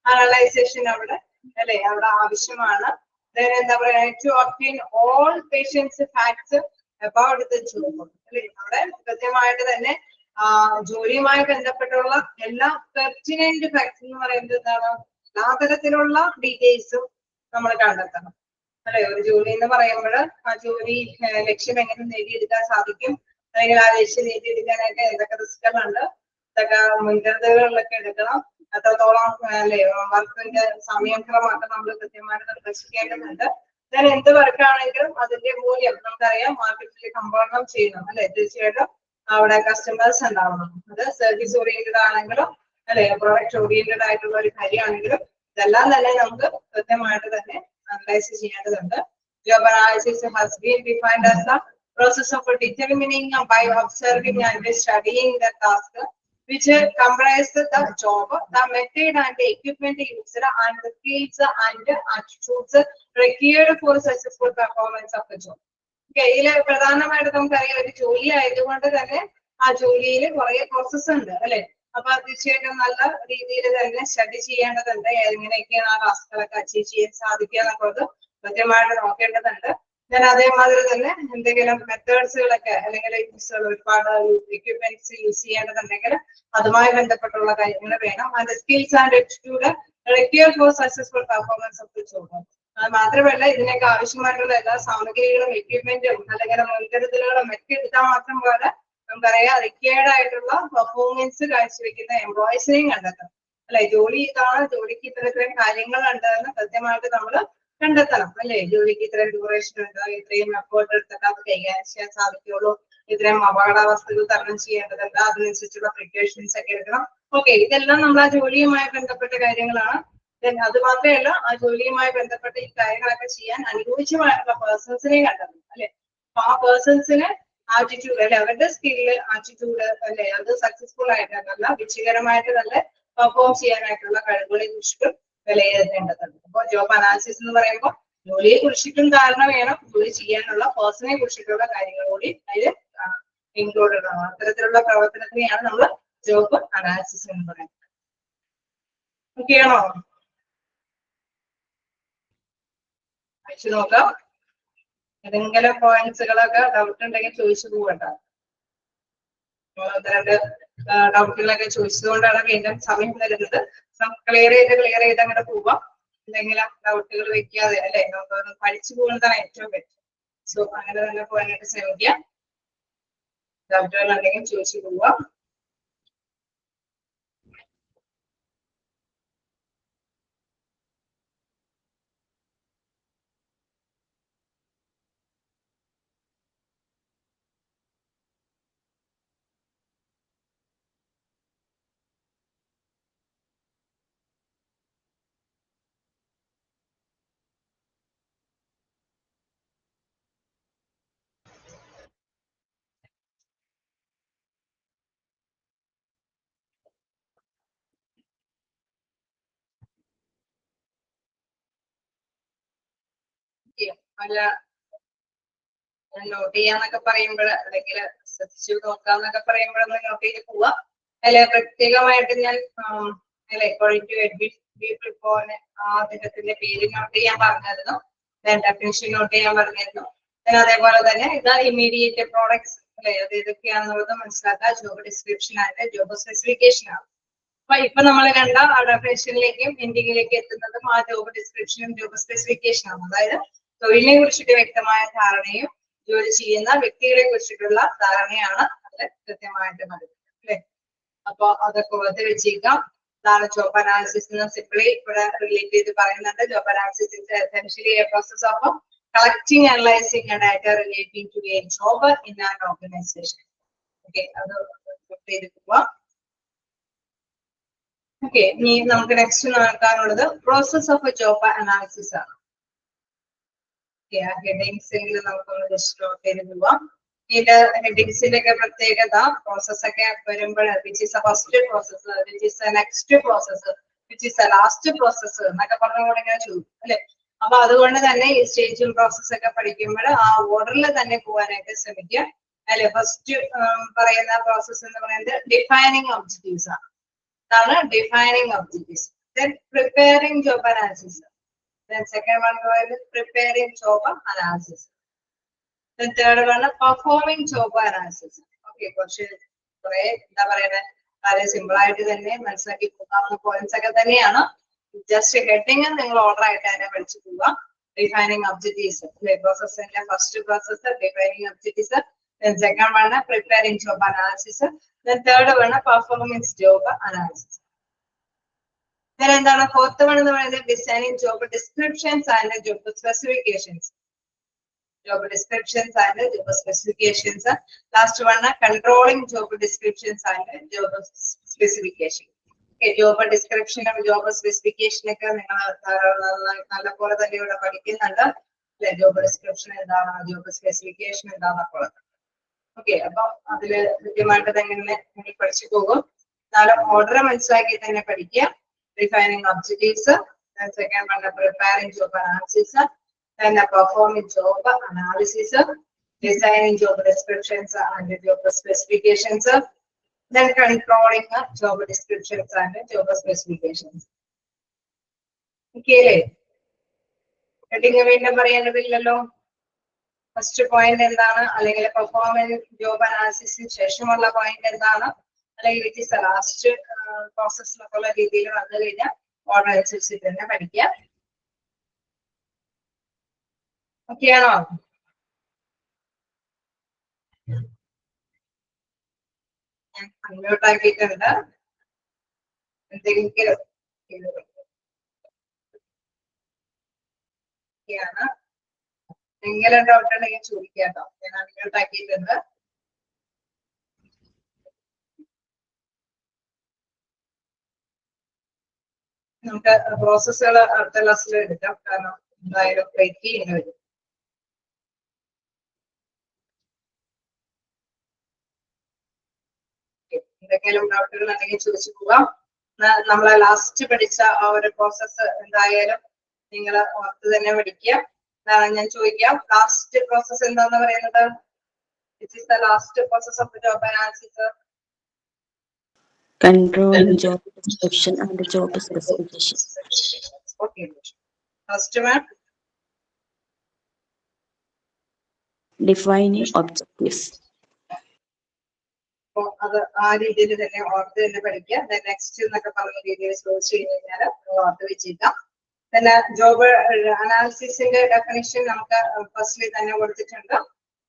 അനലൈസേഷൻ അവിടെ അല്ലെ അവിടെ ആവശ്യമാണ്. എന്താ പറയാ, ടു ഒബ്റ്റെയിൻ ഓൾ പേഷ്യൻസ് ഫാക്ട്സ് അബൌട്ട് ദ ജോബ് അല്ലെ, അവിടെ കൃത്യമായിട്ട് തന്നെ ജോലിയുമായി ബന്ധപ്പെട്ടുള്ള എല്ലാ പെർട്ടിനന്റ് ഫാക്ട്സ് എന്ന് പറയുന്നത് എന്താണ്, എല്ലാ തരത്തിലുള്ള ഡീറ്റെയിൽസും നമ്മൾ കണ്ടെത്തണം അല്ലെ. ഒരു ജോലി എന്ന് പറയുമ്പോൾ ആ ജോലി ലക്ഷ്യം എങ്ങനെ നേടിയെടുക്കാൻ സാധിക്കും, അല്ലെങ്കിൽ ആ ലക്ഷ്യം നേടിയെടുക്കാനായിട്ട് എന്തൊക്കെ റിസ്കുകളുണ്ട്, ഇതൊക്കെ മുൻകരുതലുകളൊക്കെ എടുക്കണം, എത്രത്തോളം അല്ലെ വർക്കിന്റെ സമയക്രമമൊക്കെ നമ്മൾ കൃത്യമായിട്ട് നിർദ്ദേശിക്കേണ്ടതുണ്ട്. ഞാൻ എന്ത് വർക്കാണെങ്കിലും അതിന്റെ മൂല്യം നമുക്കറിയാം, മാർക്കറ്റിൽ കമ്പോളം ചെയ്യണം അല്ലെ, തീർച്ചയായിട്ടും അവിടെ കസ്റ്റമേഴ്സ് ഉണ്ടാവണം. അത് സർവീസ് ഓറിയന്റഡ് ആണെങ്കിലും അല്ലെ പ്രോഡക്റ്റ് ഓറിയന്റഡ് ആയിട്ടുള്ള ഒരു കാര്യമാണെങ്കിലും ഇതെല്ലാം തന്നെ നമുക്ക് കൃത്യമായിട്ട് തന്നെ അനലൈസ് ചെയ്യേണ്ടതുണ്ട്. Job analysis has been defined as the process of determining by observing and studying the task which comprise the job, the method and the equipment used and the skills and attitudes required for successful performance of the job. ഇതില് പ്രധാനമായിട്ട് നമുക്കറിയാം ഒരു ജോലി ആയതുകൊണ്ട് തന്നെ ആ ജോലിയിൽ കുറെ പ്രോസസ് ഉണ്ട് അല്ലെ. അപ്പൊ തീർച്ചയായിട്ടും നല്ല രീതിയിൽ തന്നെ സ്റ്റഡി ചെയ്യേണ്ടതുണ്ട്, എങ്ങനെയൊക്കെയാണ് ആ ടാസ്കുകളൊക്കെ അച്ചീവ് ചെയ്യാൻ സാധിക്കുക എന്നുള്ളത് കൃത്യമായിട്ട് നോക്കേണ്ടതുണ്ട്. ഞാൻ അതേമാതിരി തന്നെ എന്തെങ്കിലും മെത്തേഡ്സുകളൊക്കെ അല്ലെങ്കിൽ ഒരുപാട് എക്യുപ്മെന്റ്സ് യൂസ് ചെയ്യേണ്ടതുണ്ടെങ്കിൽ അതുമായി ബന്ധപ്പെട്ടുള്ള കാര്യങ്ങൾ വേണം. അതിന്റെ skills and attitude require four successful performance of the job. അത് മാത്രമല്ല ഇതിനൊക്കെ ആവശ്യമായിട്ടുള്ള എല്ലാ സാമഗ്രികളും എക്യുപ്മെന്റും അല്ലെങ്കിൽ മുൻകരുതലുകളും ഒക്കെ എടുത്താൽ മാത്രം പോലെ നമുക്കറിയാം റിക്വയർഡ് ആയിട്ടുള്ള പെർഫോമൻസ് കാഴ്ചവെക്കുന്ന എംപ്ലോയീസിനെയും കണ്ടെത്തണം അല്ലെ. ജോലി ഇതാണ്, ജോലിക്ക് ഇത്തരത്തിലും കാര്യങ്ങൾ ഉണ്ടെന്ന് കൃത്യമായിട്ട് നമ്മൾ കണ്ടെത്തണം അല്ലെ. ജോലിക്ക് ഇത്രയും ഡ്യൂറേഷൻ ഉണ്ട്, ഇത്രയും എഫേർട്ട് എടുത്തിട്ട് അത് കൈകാര്യം ചെയ്യാൻ സാധിക്കുള്ളൂ, ഇത്രയും അപകടാവസ്ഥകൾ തരണം ചെയ്യേണ്ടതുണ്ട്, അതിനനുസരിച്ചുള്ള പ്രിക്കോഷൻസ് ഒക്കെ എടുക്കണം. ഓക്കെ, ഇതെല്ലാം നമ്മൾ ആ ജോലിയുമായി ബന്ധപ്പെട്ട കാര്യങ്ങളാണ്. അത് മാത്രമല്ല ആ ജോലിയുമായി ബന്ധപ്പെട്ട ഈ കാര്യങ്ങളൊക്കെ ചെയ്യാൻ അനുയോജ്യമായിട്ടുള്ള പേഴ്സൺസിനെ കണ്ടെത്തണം അല്ലെ. അപ്പൊ ആ പേഴ്സൺസിന് ആറ്റിറ്റ്യൂഡ് അല്ലെ, അവരുടെ സ്കില്ല് ആറ്റിറ്റ്യൂഡ് അല്ലെ, അത് സക്സസ്ഫുൾ ആയിട്ടല്ല വിജയകരമായിട്ട് നല്ല പെർഫോം ചെയ്യാനായിട്ടുള്ള കഴിവുകളെ കുറിച്ചിട്ടും വിലയിരുത്തേണ്ടതുണ്ട്. അപ്പൊ ജോബ് അനാലിസിസ് എന്ന് പറയുമ്പോൾ ജോലിയെ കുറിച്ചിട്ടും ധാരണ വേണം, ജോലി ചെയ്യാനുള്ള പേഴ്സണെ കുറിച്ചിട്ടുള്ള കാര്യങ്ങൾ കൂടി അതിൽ ഇൻക്ലൂഡഡ് ആണ്. അത്തരത്തിലുള്ള പ്രവർത്തനത്തിനെയാണ് നമ്മൾ ജോബ് അനാലിസിസ് എന്ന് പറയുന്നത്. ഓക്കെ ആണോ? അയച്ചു നോക്കാം. ഏതെങ്കിലും പോയിന്റ്സുകളൊക്കെ ഡൗട്ട് ഉണ്ടെങ്കിൽ ചോദിച്ചു പോകണ്ട. രണ്ട് ഡൗട്ടുകളൊക്കെ ചോദിച്ചതുകൊണ്ടാണ് വീണ്ടും സമയം തരുന്നത്. ക്ലിയർ ചെയ്ത് അങ്ങനെ പോവാം. എന്തെങ്കിലും ഡൗട്ടുകൾ വെക്കാതെ അല്ലെ, നമുക്ക് പഠിച്ചു പോകുന്നതാണ് ഏറ്റവും ബെറ്റർ. സോ അങ്ങനെ തന്നെ പോകാനായിട്ട് ശ്രമിക്കാം. ഡൗട്ടുകൾ ഉണ്ടെങ്കിൽ ചോദിച്ചു പോവാം. അല്ല നോട്ട് ചെയ്യാന്നൊക്കെ പറയുമ്പോൾ അല്ലെങ്കിൽ ശ്രദ്ധിച്ചു നോക്കാന്നൊക്കെ പറയുമ്പോഴൊന്ന് നോട്ട് ചെയ്ത് പോവാ. അല്ലെ പ്രത്യേകമായിട്ട് ഞാൻ അല്ലെ അദ്ദേഹത്തിന്റെ പേര് നോട്ട് ചെയ്യാൻ പറഞ്ഞിരുന്നു, ഡെഫിനിഷൻ നോട്ട് ചെയ്യാൻ പറഞ്ഞിരുന്നു. അതേപോലെ തന്നെ ഇത് ഇമ്മീഡിയറ്റ് പ്രോഡക്ട്സ് അല്ലെ, അത് ഏതൊക്കെയാണെന്നുള്ളത് മനസ്സിലാക്കുക. Job description and job specification ആണ്. അപ്പൊ ഇപ്പൊ നമ്മൾ കണ്ട ഡെഫിനിഷനിലേക്കും എൻഡിങ്ങിലേക്ക് എത്തുന്നതും ആ ജോബ് ഡിസ്ക്രിപ്ഷനും ജോബ് സ്പെസിഫിക്കേഷൻ ആണ്. അതായത് തൊഴിലിനെ കുറിച്ചിട്ട് വ്യക്തമായ ധാരണയും ജോലി ചെയ്യുന്ന വ്യക്തികളെ കുറിച്ചിട്ടുള്ള ധാരണയാണ് അതിൽ കൃത്യമായിട്ട് നൽകുന്നത് അല്ലെ. അപ്പൊ അതൊക്കെ ഓർത്ത് വെച്ചേക്കാം. ഇതാണ് ജോബ് അനാലിസിസ് എന്ന് സിംപ്ലി ഇവിടെ റിലേറ്റ് ചെയ്ത് പറയുന്നുണ്ട്. Job analysis is essentially a process of collecting, analysing and data relating to a job in an organisation. Okay, അത് ചെയ്ത് പോവാം. ഓക്കെ, ഇനി നമുക്ക് നെക്സ്റ്റ് നോക്കാനുള്ളത് പ്രോസസ് ഓഫ് ജോബ് അനാലിസിസ് ആണ്. ഹെഡിങ്സിൽ നമുക്കൊന്ന് ജസ്റ്റ് നോട്ട് ചെയ്ത് പോവാം. ഇതിന്റെ ഹെഡിങ്സിന്റെ ഒക്കെ പ്രത്യേകത പ്രോസസ് ഒക്കെ വരുമ്പോൾ which is first process, which is next process, which is the last process എന്നൊക്കെ പറഞ്ഞുകൊണ്ട് ഇങ്ങനെ ചോദിക്കും അല്ലെ. അപ്പൊ അതുകൊണ്ട് തന്നെ ഈ സ്റ്റേജും പ്രോസസ് ഒക്കെ പഠിക്കുമ്പോൾ ആ ഓർഡറിൽ തന്നെ പോകാനായിട്ട് ശ്രമിക്കുക അല്ലെ. ഫസ്റ്റ് പറയുന്ന പ്രോസസ് എന്ന് പറയുന്നത് ഡിഫൈനിങ് ഒബ്ജക്റ്റീവ്സ് ആണ്. അതാണ് defining objectives. Then preparing job analysis. Then second one is preparing job analysis. Then third one is performing job analysis. Okay, question. എന്താ പറയുന്നത് വളരെ സിമ്പിൾ ആയിട്ട് തന്നെ മനസ്സിലാക്കി പോകാവുന്ന പോയിന്റ്സ് ഒക്കെ തന്നെയാണ്. ജസ്റ്റ് ഹെഡിങ് നിങ്ങൾ ഓർഡർ ആയിട്ട് തന്നെ പഠിച്ചു പോവുക. ഡിഫൈനിങ് ഒബ്ജക്റ്റീവ്സ് പ്രോസസ്സിന്റെ first process defining objectives. Then second one is preparing job analysis. Then third one is performance job analysis. Then എന്താണ് fourth one എന്ന് പറയുന്നത് designing job descriptions and job specifications. Job descriptions and job specifications. Last one is controlling job descriptions and job specification. Okay, job description and job specification ഒക്കെ നിങ്ങൾ നല്ലപോലെ തന്നെ ഇവിടെ പഠിക്കുന്നുണ്ട് അല്ലെ. ജോബ് ഡിസ്ക്രിപ്ഷൻ എന്താണ്, ജോബ് സ്പെസിഫിക്കേഷൻ എന്താണെന്നൊക്കെ. ഓക്കെ, അപ്പൊ അതില് കൃത്യമായിട്ട് തന്നെ നിങ്ങൾ പഠിച്ചു പോകും. നാളെ ഓർഡർ മനസ്സിലാക്കി തന്നെ പഠിക്കുക. Defining objectives, then second one preparing job analysis, then performing job analysis, designing job descriptions and job specifications, then controlling job descriptions and job specifications. Okay, heading വീണ്ടും പറയേണ്ടതില്ലല്ലോ. ഫസ്റ്റ് പോയിന്റ് എന്താണ്, അല്ലെങ്കിൽ പെർഫോമൻസ് ജോബ് അനാലിസിസിന് ശേഷമുള്ള പോയിന്റ് എന്താണ്, അല്ലെങ്കിൽ ഇറ്റ് ഈസ് ലാസ്റ്റ് പ്രോസസ്സിലൊക്കെ ഉള്ള രീതിയിൽ വന്നു കഴിഞ്ഞാൽ ഓർഡർ അനുസരിച്ചിട്ട് തന്നെ പഠിക്കുക. ഓക്കെ ആണോ? ഞാൻ അൺമ്യൂട്ട് ആക്കിയിട്ടുണ്ട്. എന്തെങ്കിലും എന്തെങ്കിലും ഡൗട്ട് ഉണ്ടെങ്കിൽ ചോദിക്കാം കേട്ടോ. ഞാൻ അൺമ്യൂട്ട് ആക്കിയിട്ടുണ്ട്. നമുക്ക് പ്രോസസ്സുകൾ അടുത്ത ക്ലാസ്സിൽ എടുക്കാം, കാരണം എന്തായാലും ബ്രേക്ക് ചെയ്യേണ്ടി വരും. എന്തെങ്കിലും ഡൗട്ടുകൾ ഉണ്ടെങ്കിൽ ചോദിച്ചു പോവാം. നമ്മളെ ലാസ്റ്റ് പഠിച്ച ആ ഒരു പ്രോസസ്സ് എന്തായാലും നിങ്ങൾ ഓർത്ത് തന്നെ പഠിക്കുക. ഞാൻ ചോദിക്കാം, ലാസ്റ്റ് പ്രോസസ് എന്താന്ന് പറയുന്നത്? It is the last process of job analysis. Controlling job description and job specification. Okay. First one. Defining objectives. അത് ആ രീതിയിൽ തന്നെ ഓർത്ത് തന്നെ പഠിക്കുക. നെക്സ്റ്റ് എന്നൊക്കെ പറഞ്ഞ രീതിയിൽ ചോദിച്ചു കഴിഞ്ഞാൽ ഓർത്ത് വെച്ചേക്കാം. പിന്നെ ജോബ് അനാലിസിസിന്റെ ഡെഫിനിഷൻ നമുക്ക് ഫസ്റ്റിൽ തന്നെ കൊടുത്തിട്ടുണ്ട്.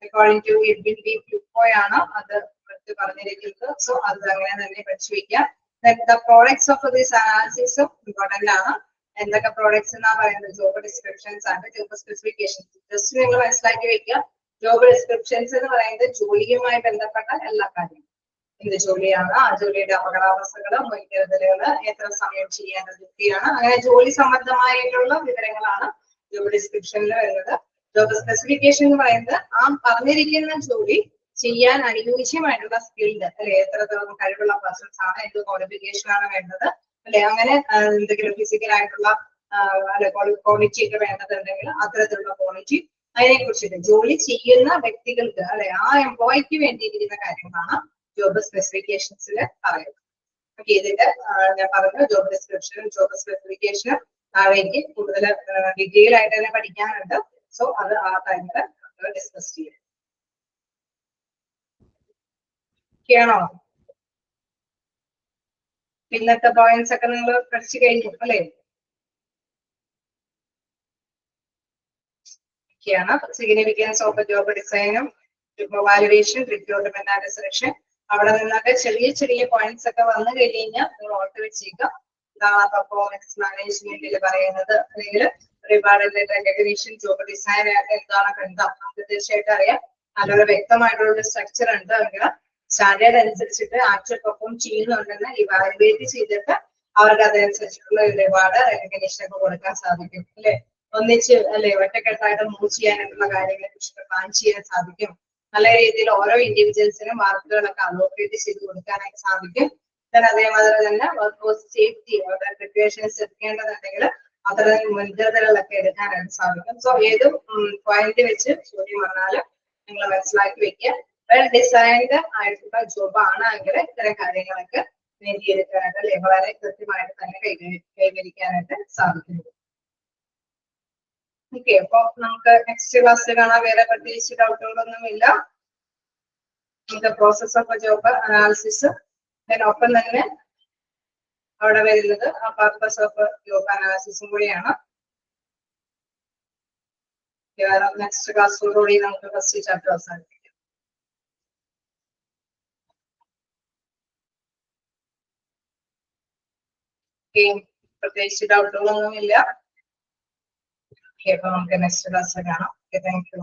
According to Edwin D Fuco ആണ് അത് പറഞ്ഞിരിക്കുന്നത്. സോ അത് അങ്ങനെ തന്നെ പഠിച്ചു വെക്കാം. ദ പ്രോഡക്ട്സ് ഓഫ് ദിസ് അനാലിസിസും ഇമ്പോർട്ടന്റ് ആണ്. എന്തൊക്കെ പ്രോഡക്ട്സ് എന്നാ പറയുന്നത്? ജോബ് ഡിസ്ക്രിപ്ഷൻസ് ആണ്, ജോബ് സ്പെസിഫിക്കേഷൻസ്. ജസ്റ്റ് നിങ്ങൾ മനസ്സിലാക്കി വെക്കുക. ജോബ് ഡിസ്ക്രിപ്ഷൻസ് എന്ന് പറയുന്നത് ജോലിയുമായി ബന്ധപ്പെട്ട എല്ലാ കാര്യങ്ങളും. എന്ത് ജോലിയാണ്, ആ ജോലിയുടെ അപകടാവസ്ഥകള്, മുൻകരുതലുകള്, എത്ര സമയം ചെയ്യേണ്ട ജോലിയാണ്, അങ്ങനെ ജോലി സംബന്ധമായിട്ടുള്ള വിവരങ്ങളാണ് ജോബ് ഡിസ്ക്രിപ്ഷനിൽ വരുന്നത്. ജോബ് സ്പെസിഫിക്കേഷൻ എന്ന് പറയുന്നത് ആ പറഞ്ഞിരിക്കുന്ന ജോലി ചെയ്യാൻ അനുയോജ്യമായിട്ടുള്ള സ്കിൽഡ് അല്ലെ, എത്രത്തോളം കഴിവുള്ള പേഴ്സൺസ് ആണ്, എന്ത് ക്വാളിഫിക്കേഷൻ ആണ് വേണ്ടത് അല്ലെ, അങ്ങനെ എന്തെങ്കിലും ഫിസിക്കൽ ആയിട്ടുള്ള അല്ലെ ക്വാളിറ്റി ഒക്കെ വേണ്ടതുണ്ടെങ്കിൽ അത്തരത്തിലുള്ള ക്വാളിറ്റി, അതിനെ കുറിച്ചിട്ട് ജോലി ചെയ്യുന്ന വ്യക്തികൾക്ക് അല്ലെ ആ എംപ്ലോയിക്ക് വേണ്ടിയിരിക്കുന്ന കാര്യങ്ങളാണ് ജോബ് സ്പെസിഫിക്കേഷൻസിൽ പറയുന്നത്. ഓക്കെ, ഇതിന്റെ ഞാൻ പറഞ്ഞു ജോബ് ഡിസ്ക്രിപ്ഷനും ജോബ് സ്പെസിഫിക്കേഷനും താഴേക്ക് കൂടുതൽ ഡീറ്റെയിൽ ആയിട്ട് തന്നെ പഠിക്കാനുണ്ട്. സോ അത് ആ ടൈമിൽ ഡിസ്കസ് ചെയ്യാം. ണോ? പിന്നത്തെ പോയിന്റ്സ് ഒക്കെ നിങ്ങൾ പഠിച്ചു കഴിഞ്ഞു അല്ലേ? സിഗ്നിഫിക്കൻസ് ഓഫ് ജോബ് ഡിസൈനും വാല്യുവേഷൻ, റിക്രൂട്ട്മെന്റ് ആൻഡ് സെലക്ഷൻ. അവിടെ നിന്നൊക്കെ ചെറിയ ചെറിയ പോയിന്റ്സ് ഒക്കെ വന്നു കഴിഞ്ഞാൽ നിങ്ങൾ ഓർത്ത് വെച്ചേക്കാം. ഇതാണ് പെർഫോമൻസ് മാനേജ്മെന്റിൽ പറയുന്നത്. അല്ലെങ്കിൽ റിവാർഡ് റെക്കഗ്നീഷൻ, ജോബ് ഡിസൈൻ എന്താണ് ബന്ധം അത് തീർച്ചയായിട്ടും അറിയാം. നല്ലൊരു വ്യക്തമായിട്ടുള്ള സ്ട്രക്ചർ ഉണ്ട്. എങ്കിൽ സ്റ്റാൻഡേർഡ് അനുസരിച്ചിട്ട് ആക്ച്വൽ പെർഫോം ചെയ്യുന്നുണ്ടെന്ന് ഇവാലുവേറ്റ് ചെയ്തിട്ട് അവർക്ക് അതനുസരിച്ചിട്ടുള്ള റിവാർഡ് റെക്കഗ്നീഷൻ ഒക്കെ കൊടുക്കാൻ സാധിക്കും അല്ലെ. ഒന്നിച്ച് അല്ലെ ഒറ്റക്കെട്ടായിട്ട് മൂവ് ചെയ്യാനായിട്ടുള്ള കാര്യങ്ങളെ കുറിച്ച് പ്ലാൻ ചെയ്യാൻ സാധിക്കും. നല്ല രീതിയിൽ ഓരോ ഇൻഡിവിജ്വൽസിനും മാർക്കുകളൊക്കെ അലോക്കേറ്റ് ചെയ്ത് കൊടുക്കാനായിട്ട് സാധിക്കും. അതേമാതിരി തന്നെ വർക്ക് ഫോഴ്സ് സേഫ്റ്റി അവരുടെ പ്രിപ്പറേഷൻസ് എടുക്കേണ്ടതുണ്ടെങ്കിൽ അത്തരം മുൻകരുതലുകളൊക്കെ എടുക്കാനായിട്ട് സാധിക്കും. സോ ഏതും പോയിന്റ് വെച്ച് ചോദ്യം വന്നാലും നിങ്ങൾ മനസ്സിലാക്കി വെക്കുക. വെൽ ഡിസൈൻഡ് ആയിട്ടുള്ള ജോബ് ആണെങ്കിൽ ഇത്തരം കാര്യങ്ങളൊക്കെ നേടിയെടുക്കാനായിട്ട് അല്ലെ വളരെ കൃത്യമായിട്ട് തന്നെ കൈവരിക്കാനായിട്ട് സാധിക്കുന്നു. ഓക്കെ, അപ്പൊ നമുക്ക് നെക്സ്റ്റ് ക്ലാസ്സിൽ കാണാൻ വേറെ പ്രത്യേകിച്ച് ഡൗട്ടുകളൊന്നുമില്ല. നമുക്ക് പ്രോസസ് ഓഫ് ജോബ് അനാലിസിസ് ഒപ്പം തന്നെ അവിടെ വരുന്നത് ആ പർപ്പസ് ഓഫ് ജോബ് അനാലിസിസും കൂടിയാണ്. നെക്സ്റ്റ് ക്ലാസ്സോടുകൂടി നമുക്ക് ഫസ്റ്റ് ചാപ്റ്റർ അവസാനിപ്പിക്കാം. പ്രത്യേകിച്ച് ഡൗട്ടുകളൊന്നുമില്ല. അപ്പൊ നമുക്ക് നെക്സ്റ്റ് ക്ലാസ്സിൽ കാണാം. Thank you.